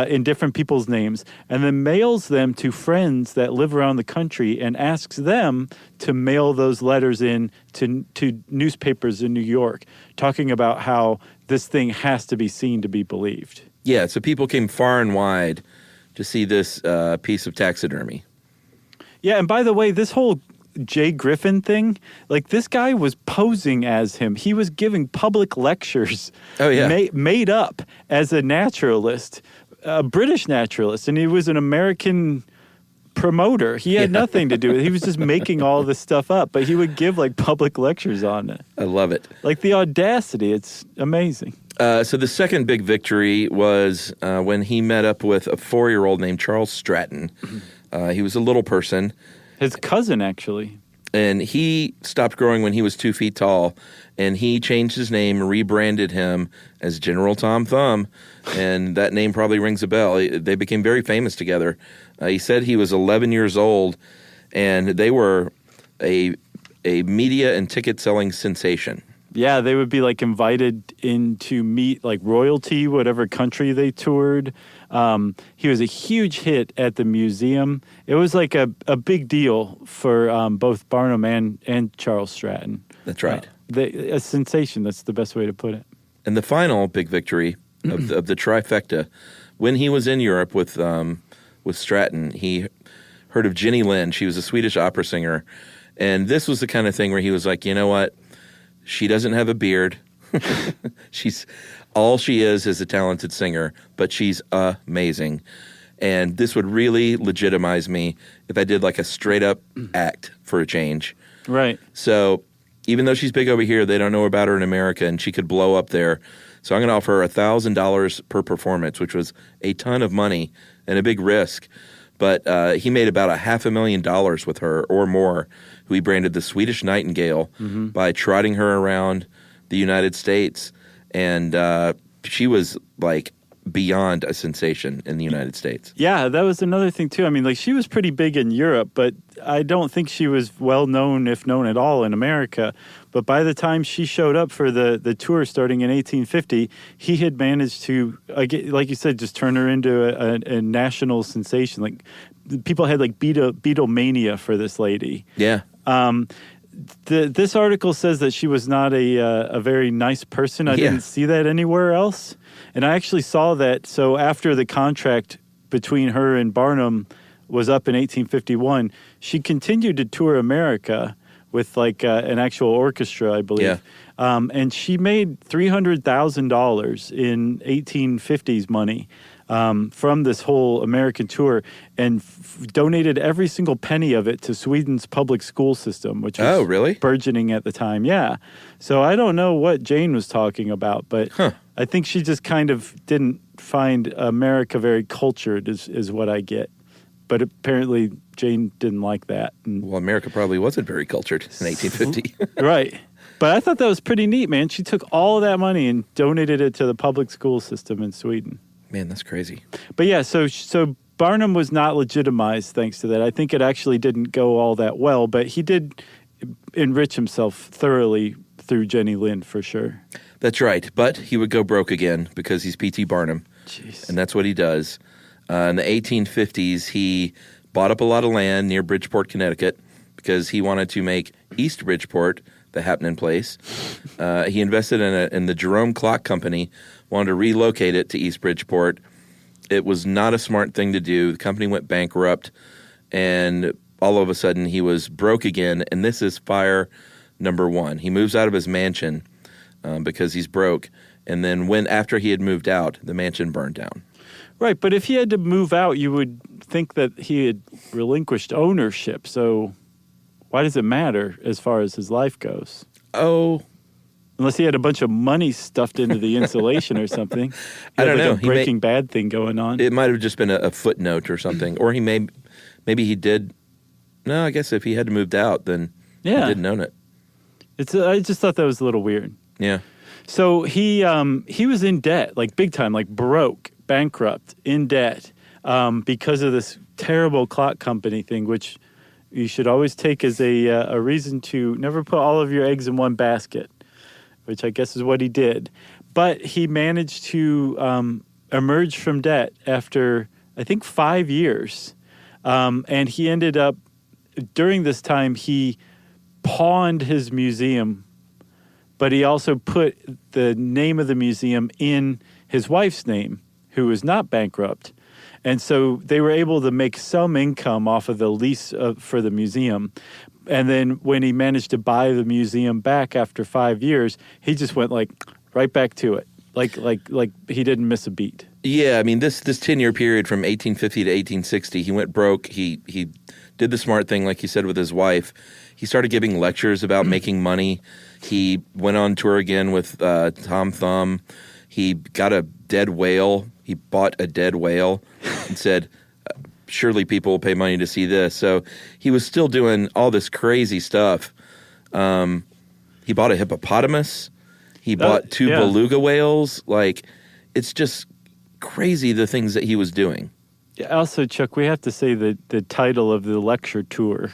in different people's names, and then mails them to friends that live around the country and asks them to mail those letters in to newspapers in New York, talking about how this thing has to be seen to be believed. Yeah, so people came far and wide to see this piece of taxidermy. Yeah, and by the way, this whole Jay Griffin thing, like this guy was posing as him. He was giving public lectures made up as a naturalist, a British naturalist, and he was an American promoter. He had nothing to do with it. He was just making all this stuff up, but he would give like public lectures on it. I love it. Like the audacity, it's amazing. So the second big victory was when he met up with a 4-year-old named Charles Stratton. He was a little person. His cousin, actually. And he stopped growing when he was 2 feet tall, and he changed his name, rebranded him as General Tom Thumb, and that name probably rings a bell. They became very famous together. He said he was 11 years old, and they were a media and ticket-selling sensation. Yeah, they would be like invited in to meet like royalty, whatever country they toured. He was a huge hit at the museum. It was like a big deal for both Barnum and Charles Stratton. That's right. a sensation. That's the best way to put it. And the final big victory of the trifecta, when he was in Europe with Stratton, he heard of Jenny Lind. She was a Swedish opera singer. And this was the kind of thing where he was like, you know what? She doesn't have a beard. All she is a talented singer, but she's amazing. And this would really legitimize me if I did like a straight up act for a change. Right. So even though she's big over here, they don't know about her in America, and she could blow up there. So I'm going to offer her $1,000 per performance, which was a ton of money and a big risk. But he made about $500,000 with her or more, who he branded the Swedish Nightingale by trotting her around the United States. And she was like beyond a sensation in the United States. Yeah, that was another thing too. I mean, like she was pretty big in Europe, but I don't think she was well known, if known at all, in America. But by the time she showed up for the tour starting in 1850, he had managed to, like you said, just turn her into a national sensation. Like people had like Beatlemania for this lady. Yeah. This article says that she was not a very nice person. I didn't see that anywhere else. And I actually saw that. So after the contract between her and Barnum was up in 1851, she continued to tour America with like an actual orchestra, I believe. Yeah. And she made $300,000 in 1850s money from this whole American tour, and donated every single penny of it to Sweden's public school system, which was burgeoning at the time. Yeah. So I don't know what Jane was talking about, but I think she just kind of didn't find America very cultured is what I get. But apparently Jane didn't like that. Well, America probably wasn't very cultured in 1850. Right. But I thought that was pretty neat, man. She took all of that money and donated it to the public school system in Sweden. Man, that's crazy. But yeah, so Barnum was not legitimized thanks to that. I think it actually didn't go all that well, but he did enrich himself thoroughly through Jenny Lind for sure. That's right. But he would go broke again because he's P.T. Barnum. Jeez. And that's what he does. In the 1850s, he bought up a lot of land near Bridgeport, Connecticut, because he wanted to make East Bridgeport the happening place. He invested in the Jerome Clock Company, wanted to relocate it to East Bridgeport. It was not a smart thing to do. The company went bankrupt, and all of a sudden he was broke again, and this is fire number one. He moves out of his mansion because he's broke, and then after he had moved out, the mansion burned down. Right, but if he had to move out, you would think that he had relinquished ownership, so why does it matter as far as his life goes? Oh. Unless he had a bunch of money stuffed into the insulation or something. I don't know. A Breaking Bad thing going on. It might have just been a footnote or something. Or maybe he did. No, I guess if he had moved out, then he didn't own it. I just thought that was a little weird. Yeah. So he was in debt, like big time, like broke, bankrupt, in debt, because of this terrible clock company thing, which you should always take as a reason to never put all of your eggs in one basket, which I guess is what he did. But he managed to emerge from debt after, I think, 5 years. And he ended up, during this time, he pawned his museum, but he also put the name of the museum in his wife's name, who was not bankrupt. And so they were able to make some income off of the lease for the museum. And then when he managed to buy the museum back after 5 years, he just went like right back to it. Like he didn't miss a beat. Yeah, I mean, this 10-year period from 1850 to 1860, he went broke. He did the smart thing, like he said, with his wife. He started giving lectures about making money. He went on tour again with Tom Thumb. He got a dead whale. He bought a dead whale and said, surely people will pay money to see this. So he was still doing all this crazy stuff. He bought a hippopotamus. He bought two beluga whales. Like, it's just crazy the things that he was doing. Also, Chuck, we have to say the title of the lecture tour,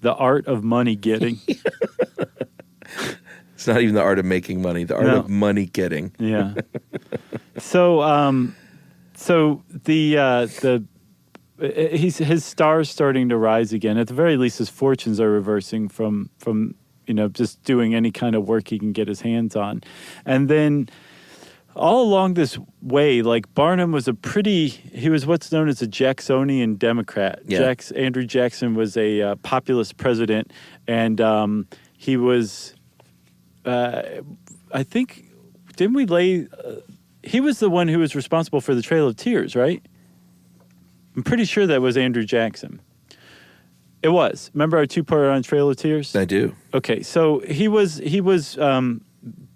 The Art of Money Getting. It's not even the art of making money, the art of money getting. Yeah. So his star's starting to rise again. At the very least, his fortunes are reversing from just doing any kind of work he can get his hands on. And then all along this way, like Barnum was he was what's known as a Jacksonian Democrat. Yeah. Andrew Jackson was a populist president, and he was, I think, didn't we lay, he was the one who was responsible for the Trail of Tears, right? I'm pretty sure that was Andrew Jackson. It was. Remember our two-parter on Trail of Tears? I do. Okay, so he was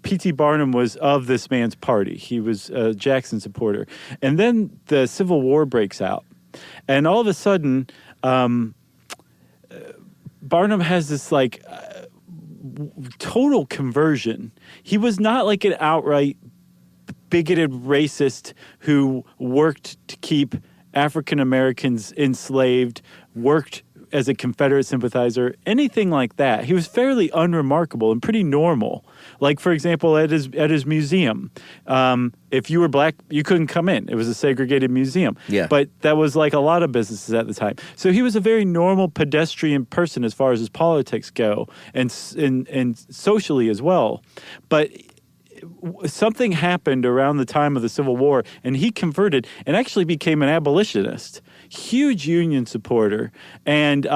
P.T. Barnum was of this man's party. He was a Jackson supporter. And then the Civil War breaks out. And all of a sudden, Barnum has this, like, total conversion. He was not like an outright bigoted racist who worked to keep African Americans enslaved, worked as a Confederate sympathizer, anything like that. He was fairly unremarkable and pretty normal. Like, for example, at his museum, if you were black, you couldn't come in. It was a segregated museum. Yeah. But that was like a lot of businesses at the time. So he was a very normal pedestrian person as far as his politics go, and socially as well. But something happened around the time of the Civil War, and he converted and actually became an abolitionist. Huge Union supporter, and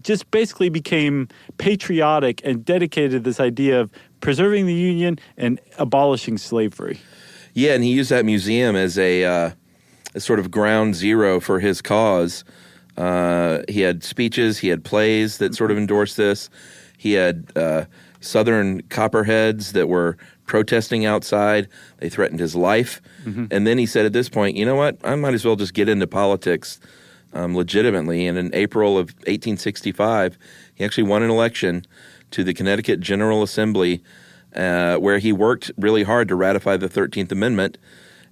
just basically became patriotic and dedicated to this idea of preserving the Union and abolishing slavery. Yeah, and he used that museum as a sort of ground zero for his cause. He had speeches, he had plays that sort of endorsed this. He had Southern Copperheads that were protesting outside. They threatened his life. Mm-hmm. And then he said at this point, you know what, I might as well just get into politics legitimately. And in April of 1865, he actually won an election to the Connecticut General Assembly where he worked really hard to ratify the 13th Amendment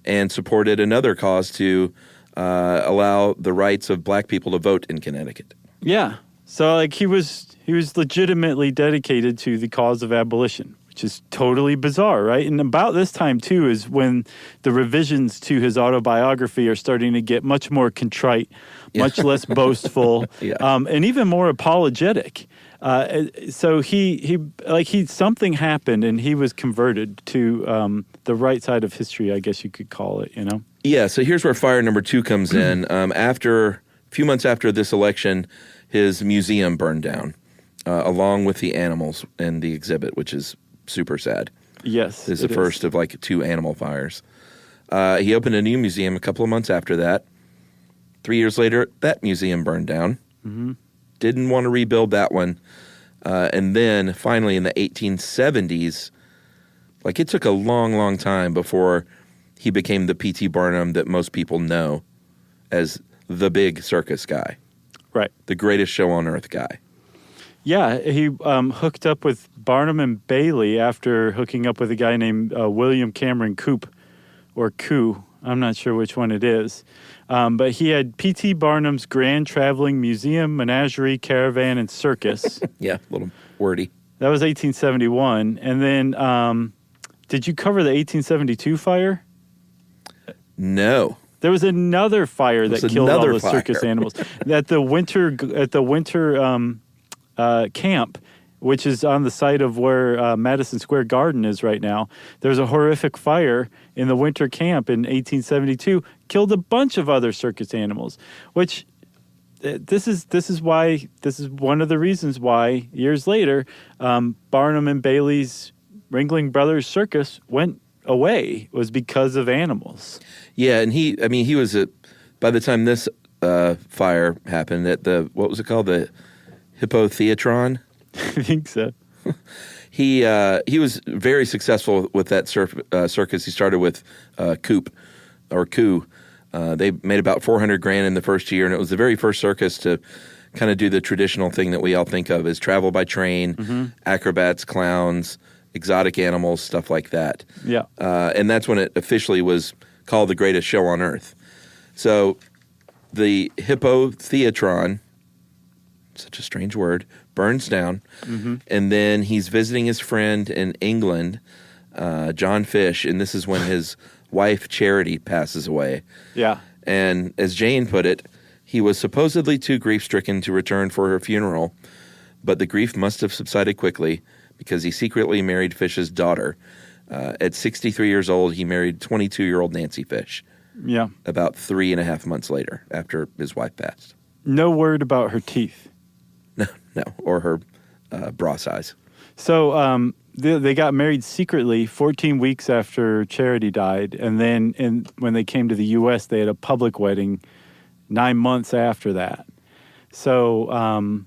and supported another cause to allow the rights of black people to vote in Connecticut. Yeah. So like he was legitimately dedicated to the cause of abolition, which is totally bizarre, right? And about this time, too, is when the revisions to his autobiography are starting to get much more contrite, much less boastful, and even more apologetic. So he something happened, and he was converted to the right side of history, I guess you could call it, you know? Yeah, so here's where fire number 2 comes in. A few months after this election, his museum burned down, along with the animals and the exhibit, which is super sad. Yes, this is the first of like 2 animal fires. He opened a new museum a couple of months after that. 3 years later, that museum burned down. Mm-hmm. Didn't want to rebuild that one. And then finally in the 1870s, like it took a long, long time before he became the P.T. Barnum that most people know as the big circus guy. Right. The greatest show on earth guy. Yeah, he hooked up with Barnum and Bailey after hooking up with a guy named William Cameron Coop, or Coo. I'm not sure which one it is. But he had P.T. Barnum's Grand Traveling Museum, Menagerie, Caravan, and Circus. Yeah, a little wordy. That was 1871. And then did you cover the 1872 fire? No. There was another fire that killed all the circus animals. At the winter camp, which is on the site of where Madison Square Garden is right now. There was a horrific fire in the winter camp in 1872, killed a bunch of other circus animals, which this is one of the reasons why years later Barnum and Bailey's Ringling Brothers Circus went away, was because of animals. Yeah, and he was by the time this fire happened at what was it called? The Hippotheatron? I think so. He was very successful with that circus. He started with Coo. They made about $400,000 in the first year, and it was the very first circus to kind of do the traditional thing that we all think of as travel by train, acrobats, clowns, exotic animals, stuff like that. Yeah. And that's when it officially was called the greatest show on earth. So the Hippotheatron, such a strange word, burns down, and then he's visiting his friend in England, John Fish, and this is when his wife Charity passes away. Yeah. And as Jane put it, he was supposedly too grief-stricken to return for her funeral, but the grief must have subsided quickly because he secretly married Fish's daughter. At 63 years old, he married 22-year-old Nancy Fish. Yeah. About 3.5 months later, after his wife passed. No word about her teeth. No, or her bra size. So they got married secretly 14 weeks after Charity died. And then when they came to the U.S., they had a public wedding 9 months after that. So,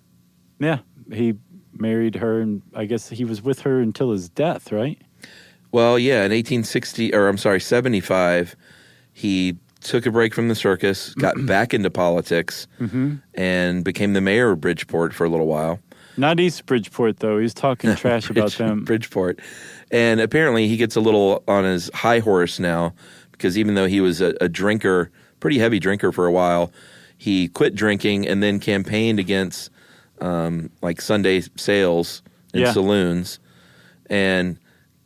he married her, and I guess he was with her until his death, right? Well, yeah, in 75, he took a break from the circus, got back into politics, and became the mayor of Bridgeport for a little while. Not East Bridgeport, though. He's talking trash about them. Bridgeport. And apparently he gets a little on his high horse now, because even though he was a drinker, pretty heavy drinker for a while, he quit drinking and then campaigned against like Sunday sales in saloons, and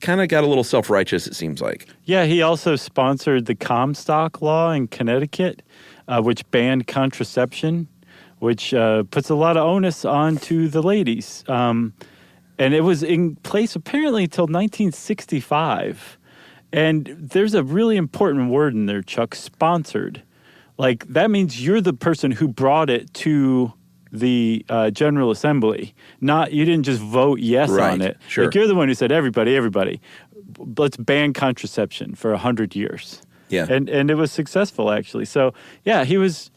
kind of got a little self-righteous, it seems like. Yeah, he also sponsored the Comstock law in Connecticut, which banned contraception, which puts a lot of onus onto the ladies. And it was in place apparently until 1965. And there's a really important word in there, Chuck, sponsored. Like, that means you're the person who brought it to the General Assembly. You didn't just vote yes on it. Sure. Like, you're the one who said, everybody, let's ban contraception for 100 years. Yeah. And it was successful, actually. So, yeah, he was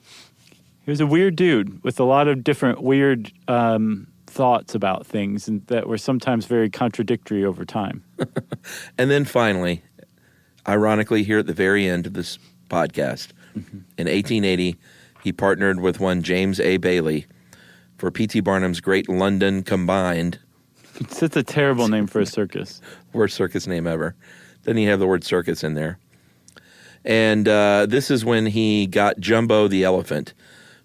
a weird dude with a lot of different weird thoughts about things, and that were sometimes very contradictory over time. And then finally, ironically, here at the very end of this podcast, in 1880, he partnered with one James A. Bailey for P.T. Barnum's Great London Combined. It's a terrible name for a circus. Worst circus name ever. Then he have the word circus in there. And this is when he got Jumbo the elephant,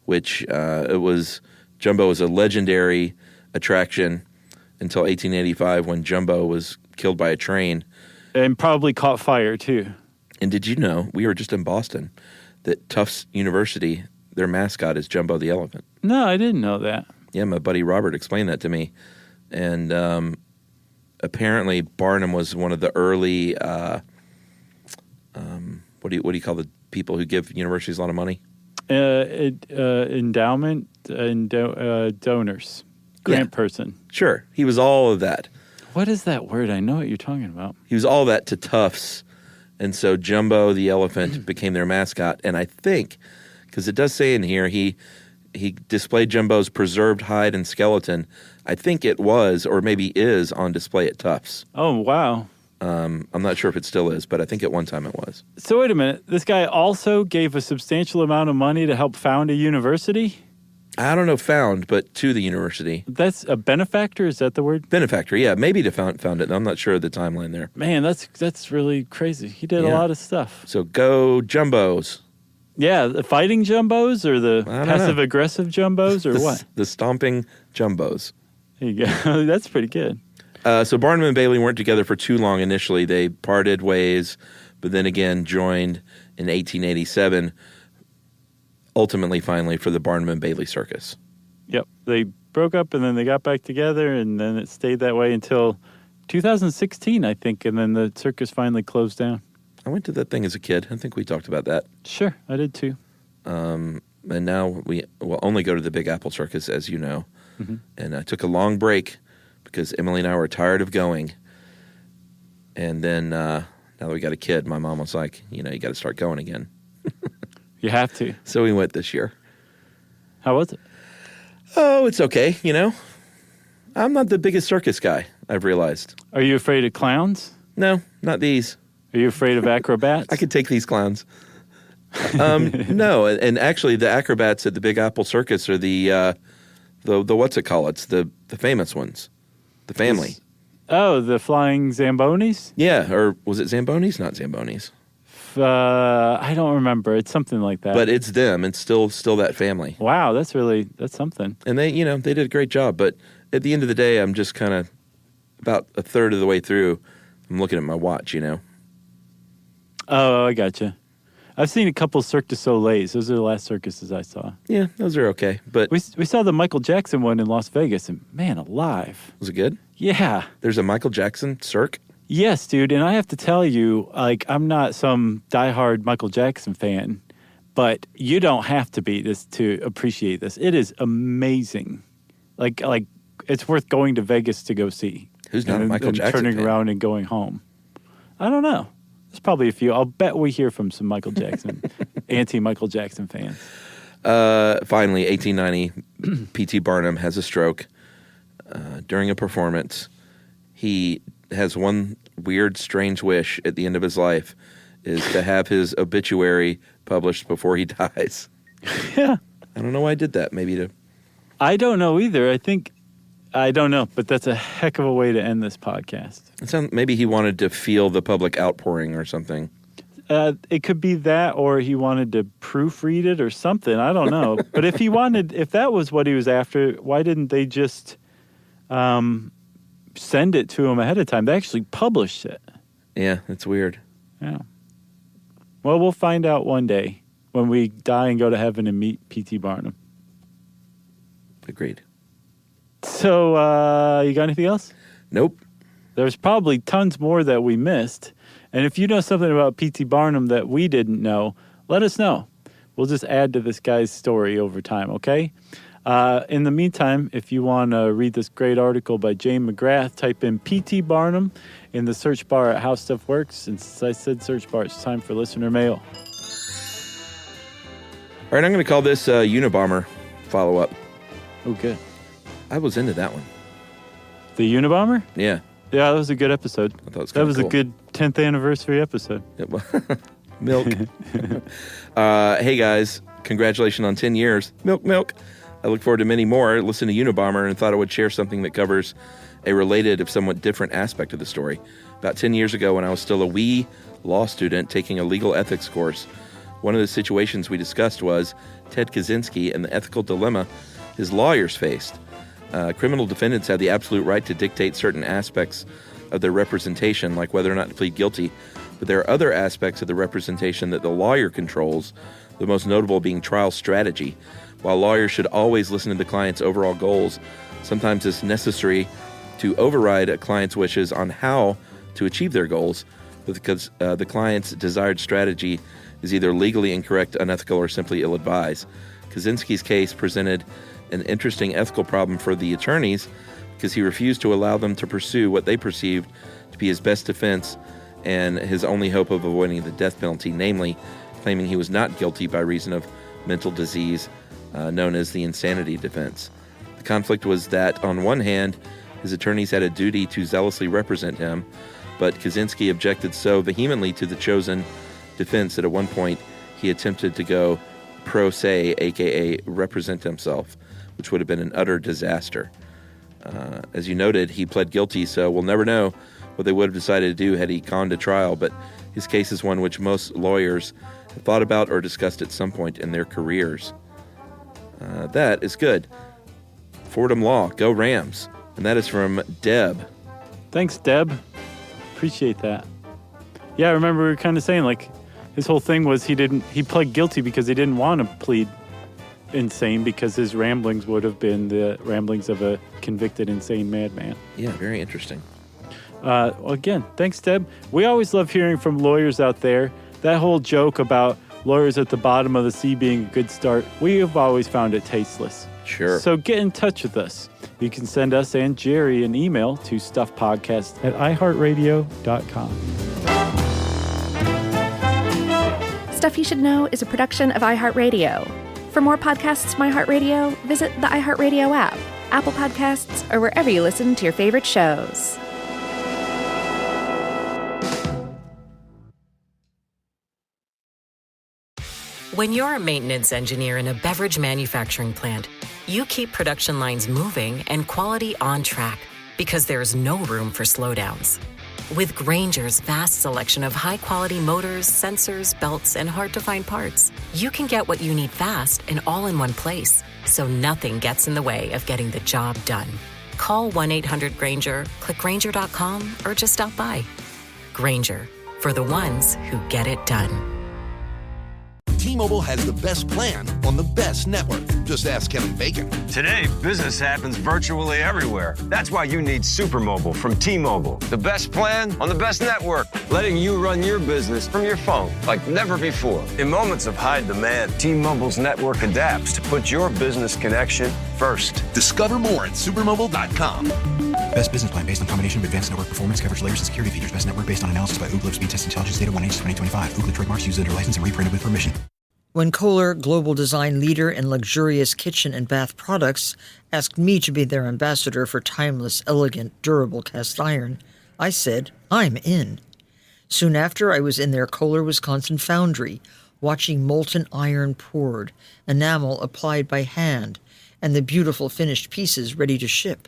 which Jumbo was a legendary attraction until 1885 when Jumbo was killed by a train. And probably caught fire, too. And did you know, we were just in Boston, that Tufts University, their mascot is Jumbo the elephant. No, I didn't know that. Yeah, my buddy Robert explained that to me. And apparently Barnum was one of the early, what do you call the people who give universities a lot of money? Endowment and donors. Grant person. Sure. He was all of that. What is that word? I know what you're talking about. He was all that to Tufts. And so Jumbo the elephant became their mascot. And I think, because it does say in here, he displayed Jumbo's preserved hide and skeleton. I think it was, or maybe is, on display at Tufts. Oh, wow. I'm not sure if it still is, but I think at one time it was. So wait a minute. This guy also gave a substantial amount of money to help found a university? I don't know found, but to the university. That's a benefactor? Is that the word? Benefactor, yeah. Maybe to found it. I'm not sure of the timeline there. Man, that's really crazy. He did a lot of stuff. So go Jumbos. Yeah, the fighting Jumbos or the passive-aggressive Jumbos or what? The stomping Jumbos. There you go. That's pretty good. So Barnum and Bailey weren't together for too long initially. They parted ways, but then again joined in 1887, ultimately, finally, for the Barnum and Bailey Circus. Yep. They broke up, and then they got back together, and then it stayed that way until 2016, I think, and then the circus finally closed down. I went to that thing as a kid. I think we talked about that. Sure, I did too. And now we will only go to the Big Apple Circus, as you know. And I took a long break because Emily and I were tired of going. And then now that we got a kid, my mom was like, you got to start going again. You have to. So we went this year. How was it? Oh, it's okay, I'm not the biggest circus guy, I've realized. Are you afraid of clowns? No, not these. Are you afraid of acrobats? I could take these clowns. No, and actually the acrobats at the Big Apple Circus are the what's it called? It's the famous ones. The family. The flying Zambonis? Yeah, or was it Zambonis? Not Zambonis. I don't remember. It's something like that. But it's them. It's still that family. Wow, that's something. And they did a great job. But at the end of the day, I'm just kind of about a third of the way through. I'm looking at my watch, Oh, I gotcha. I've seen a couple Cirque du Soleils. Those are the last circuses I saw. Yeah, those are okay. But we saw the Michael Jackson one in Las Vegas, and man alive. Was it good? Yeah. There's a Michael Jackson Cirque? Yes, dude. And I have to tell you, like, I'm not some diehard Michael Jackson fan, but you don't have to be this to appreciate this. It is amazing. Like it's worth going to Vegas to go see. Who's not a Michael Jackson turning fan? around and going home. I don't know. There's probably a few. I'll bet we hear from some Michael Jackson, anti-Michael Jackson fans. Finally, 1890, P.T. Barnum has a stroke during a performance. He has one weird, strange wish at the end of his life, is to have his obituary published before he dies. Yeah. I don't know why I did that. Maybe to... I don't know either. I don't know, but that's a heck of a way to end this podcast. Maybe he wanted to feel the public outpouring or something. It could be that, or he wanted to proofread it or something. I don't know. But if that was what he was after, why didn't they just send it to him ahead of time? They actually published it. Yeah, it's weird. Yeah. Well, we'll find out one day when we die and go to heaven and meet P.T. Barnum. Agreed. So, you got anything else? Nope. There's probably tons more that we missed. And if you know something about P.T. Barnum that we didn't know, let us know. We'll just add to this guy's story over time, okay? In the meantime, if you want to read this great article by Jane McGrath, type in P.T. Barnum in the search bar at How Stuff Works. And since I said search bar, it's time for listener mail. All right, I'm going to call this Unabomber follow-up. Oh, good. I was into that one. The Unabomber? Yeah. Yeah, that was a good episode. I thought it was that was cool. a good 10th anniversary episode. Milk. Hey, guys. Congratulations on 10 years. Milk. I look forward to many more. Listen to Unabomber and thought I would share something that covers a related, if somewhat different aspect of the story. About 10 years ago, when I was still a wee law student taking a legal ethics course, one of the situations we discussed was Ted Kaczynski and the ethical dilemma his lawyers faced. Criminal defendants have the absolute right to dictate certain aspects of their representation, like whether or not to plead guilty. But there are other aspects of the representation that the lawyer controls, the most notable being trial strategy. While lawyers should always listen to the client's overall goals, sometimes it's necessary to override a client's wishes on how to achieve their goals, because the client's desired strategy is either legally incorrect, unethical, or simply ill-advised. Kaczynski's case presented an interesting ethical problem for the attorneys because he refused to allow them to pursue what they perceived to be his best defense and his only hope of avoiding the death penalty, namely claiming he was not guilty by reason of mental disease known as the insanity defense. The conflict was that, on one hand, his attorneys had a duty to zealously represent him, but Kaczynski objected so vehemently to the chosen defense that at one point he attempted to go pro se, aka represent himself, which would have been an utter disaster. As you noted, he pled guilty, so we'll never know what they would have decided to do had he gone to trial, but his case is one which most lawyers have thought about or discussed at some point in their careers. That is good. Fordham Law, go Rams. And that is from Deb. Thanks, Deb. Appreciate that. Yeah, I remember we were kind of saying, like, his whole thing was he pled guilty because he didn't want to plead insane because his ramblings would have been the ramblings of a convicted insane madman. Yeah, very interesting. Again, thanks, Deb. We always love hearing from lawyers out there. That whole joke about lawyers at the bottom of the sea being a good start, we have always found it tasteless. Sure. So get in touch with us. You can send us and Jerry an email to stuffpodcast@iheartradio.com. Stuff You Should Know is a production of iHeartRadio. For more podcasts from iHeartRadio, visit the iHeartRadio app, Apple Podcasts, or wherever you listen to your favorite shows. When you're a maintenance engineer in a beverage manufacturing plant, you keep production lines moving and quality on track because there's no room for slowdowns. With Grainger's vast selection of high-quality motors, sensors, belts, and hard-to-find parts, you can get what you need fast and all in one place, so nothing gets in the way of getting the job done. Call 1-800-GRAINGER, click Grainger.com, or just stop by. Grainger, for the ones who get it done. T-Mobile has the best plan on the best network. Just ask Kevin Bacon. Today, business happens virtually everywhere. That's why you need Supermobile from T-Mobile. The best plan on the best network, letting you run your business from your phone like never before. In moments of high demand, T-Mobile's network adapts to put your business connection first. Discover more at supermobile.com. Best business plan based on combination of advanced network performance, coverage layers, and security features. Best network based on analysis by Ookla Speed Test Intelligence Data 1H 2025. Ookla trademarks used under license and reprinted with permission. When Kohler, global design leader in luxurious kitchen and bath products, asked me to be their ambassador for timeless, elegant, durable cast iron, I said, I'm in. Soon after, I was in their Kohler, Wisconsin foundry, watching molten iron poured, enamel applied by hand, and the beautiful finished pieces ready to ship.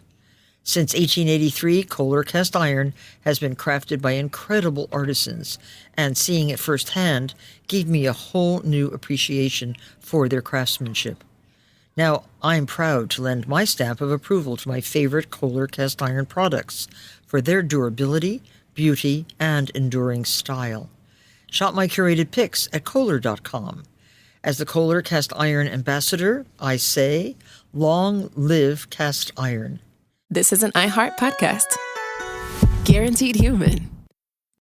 Since 1883, Kohler cast iron has been crafted by incredible artisans, and seeing it firsthand gave me a whole new appreciation for their craftsmanship. Now, I'm proud to lend my stamp of approval to my favorite Kohler cast iron products for their durability, beauty, and enduring style. Shop my curated picks at Kohler.com. As the Kohler cast iron ambassador, I say, long live cast iron. This is an iHeart podcast. Guaranteed Human.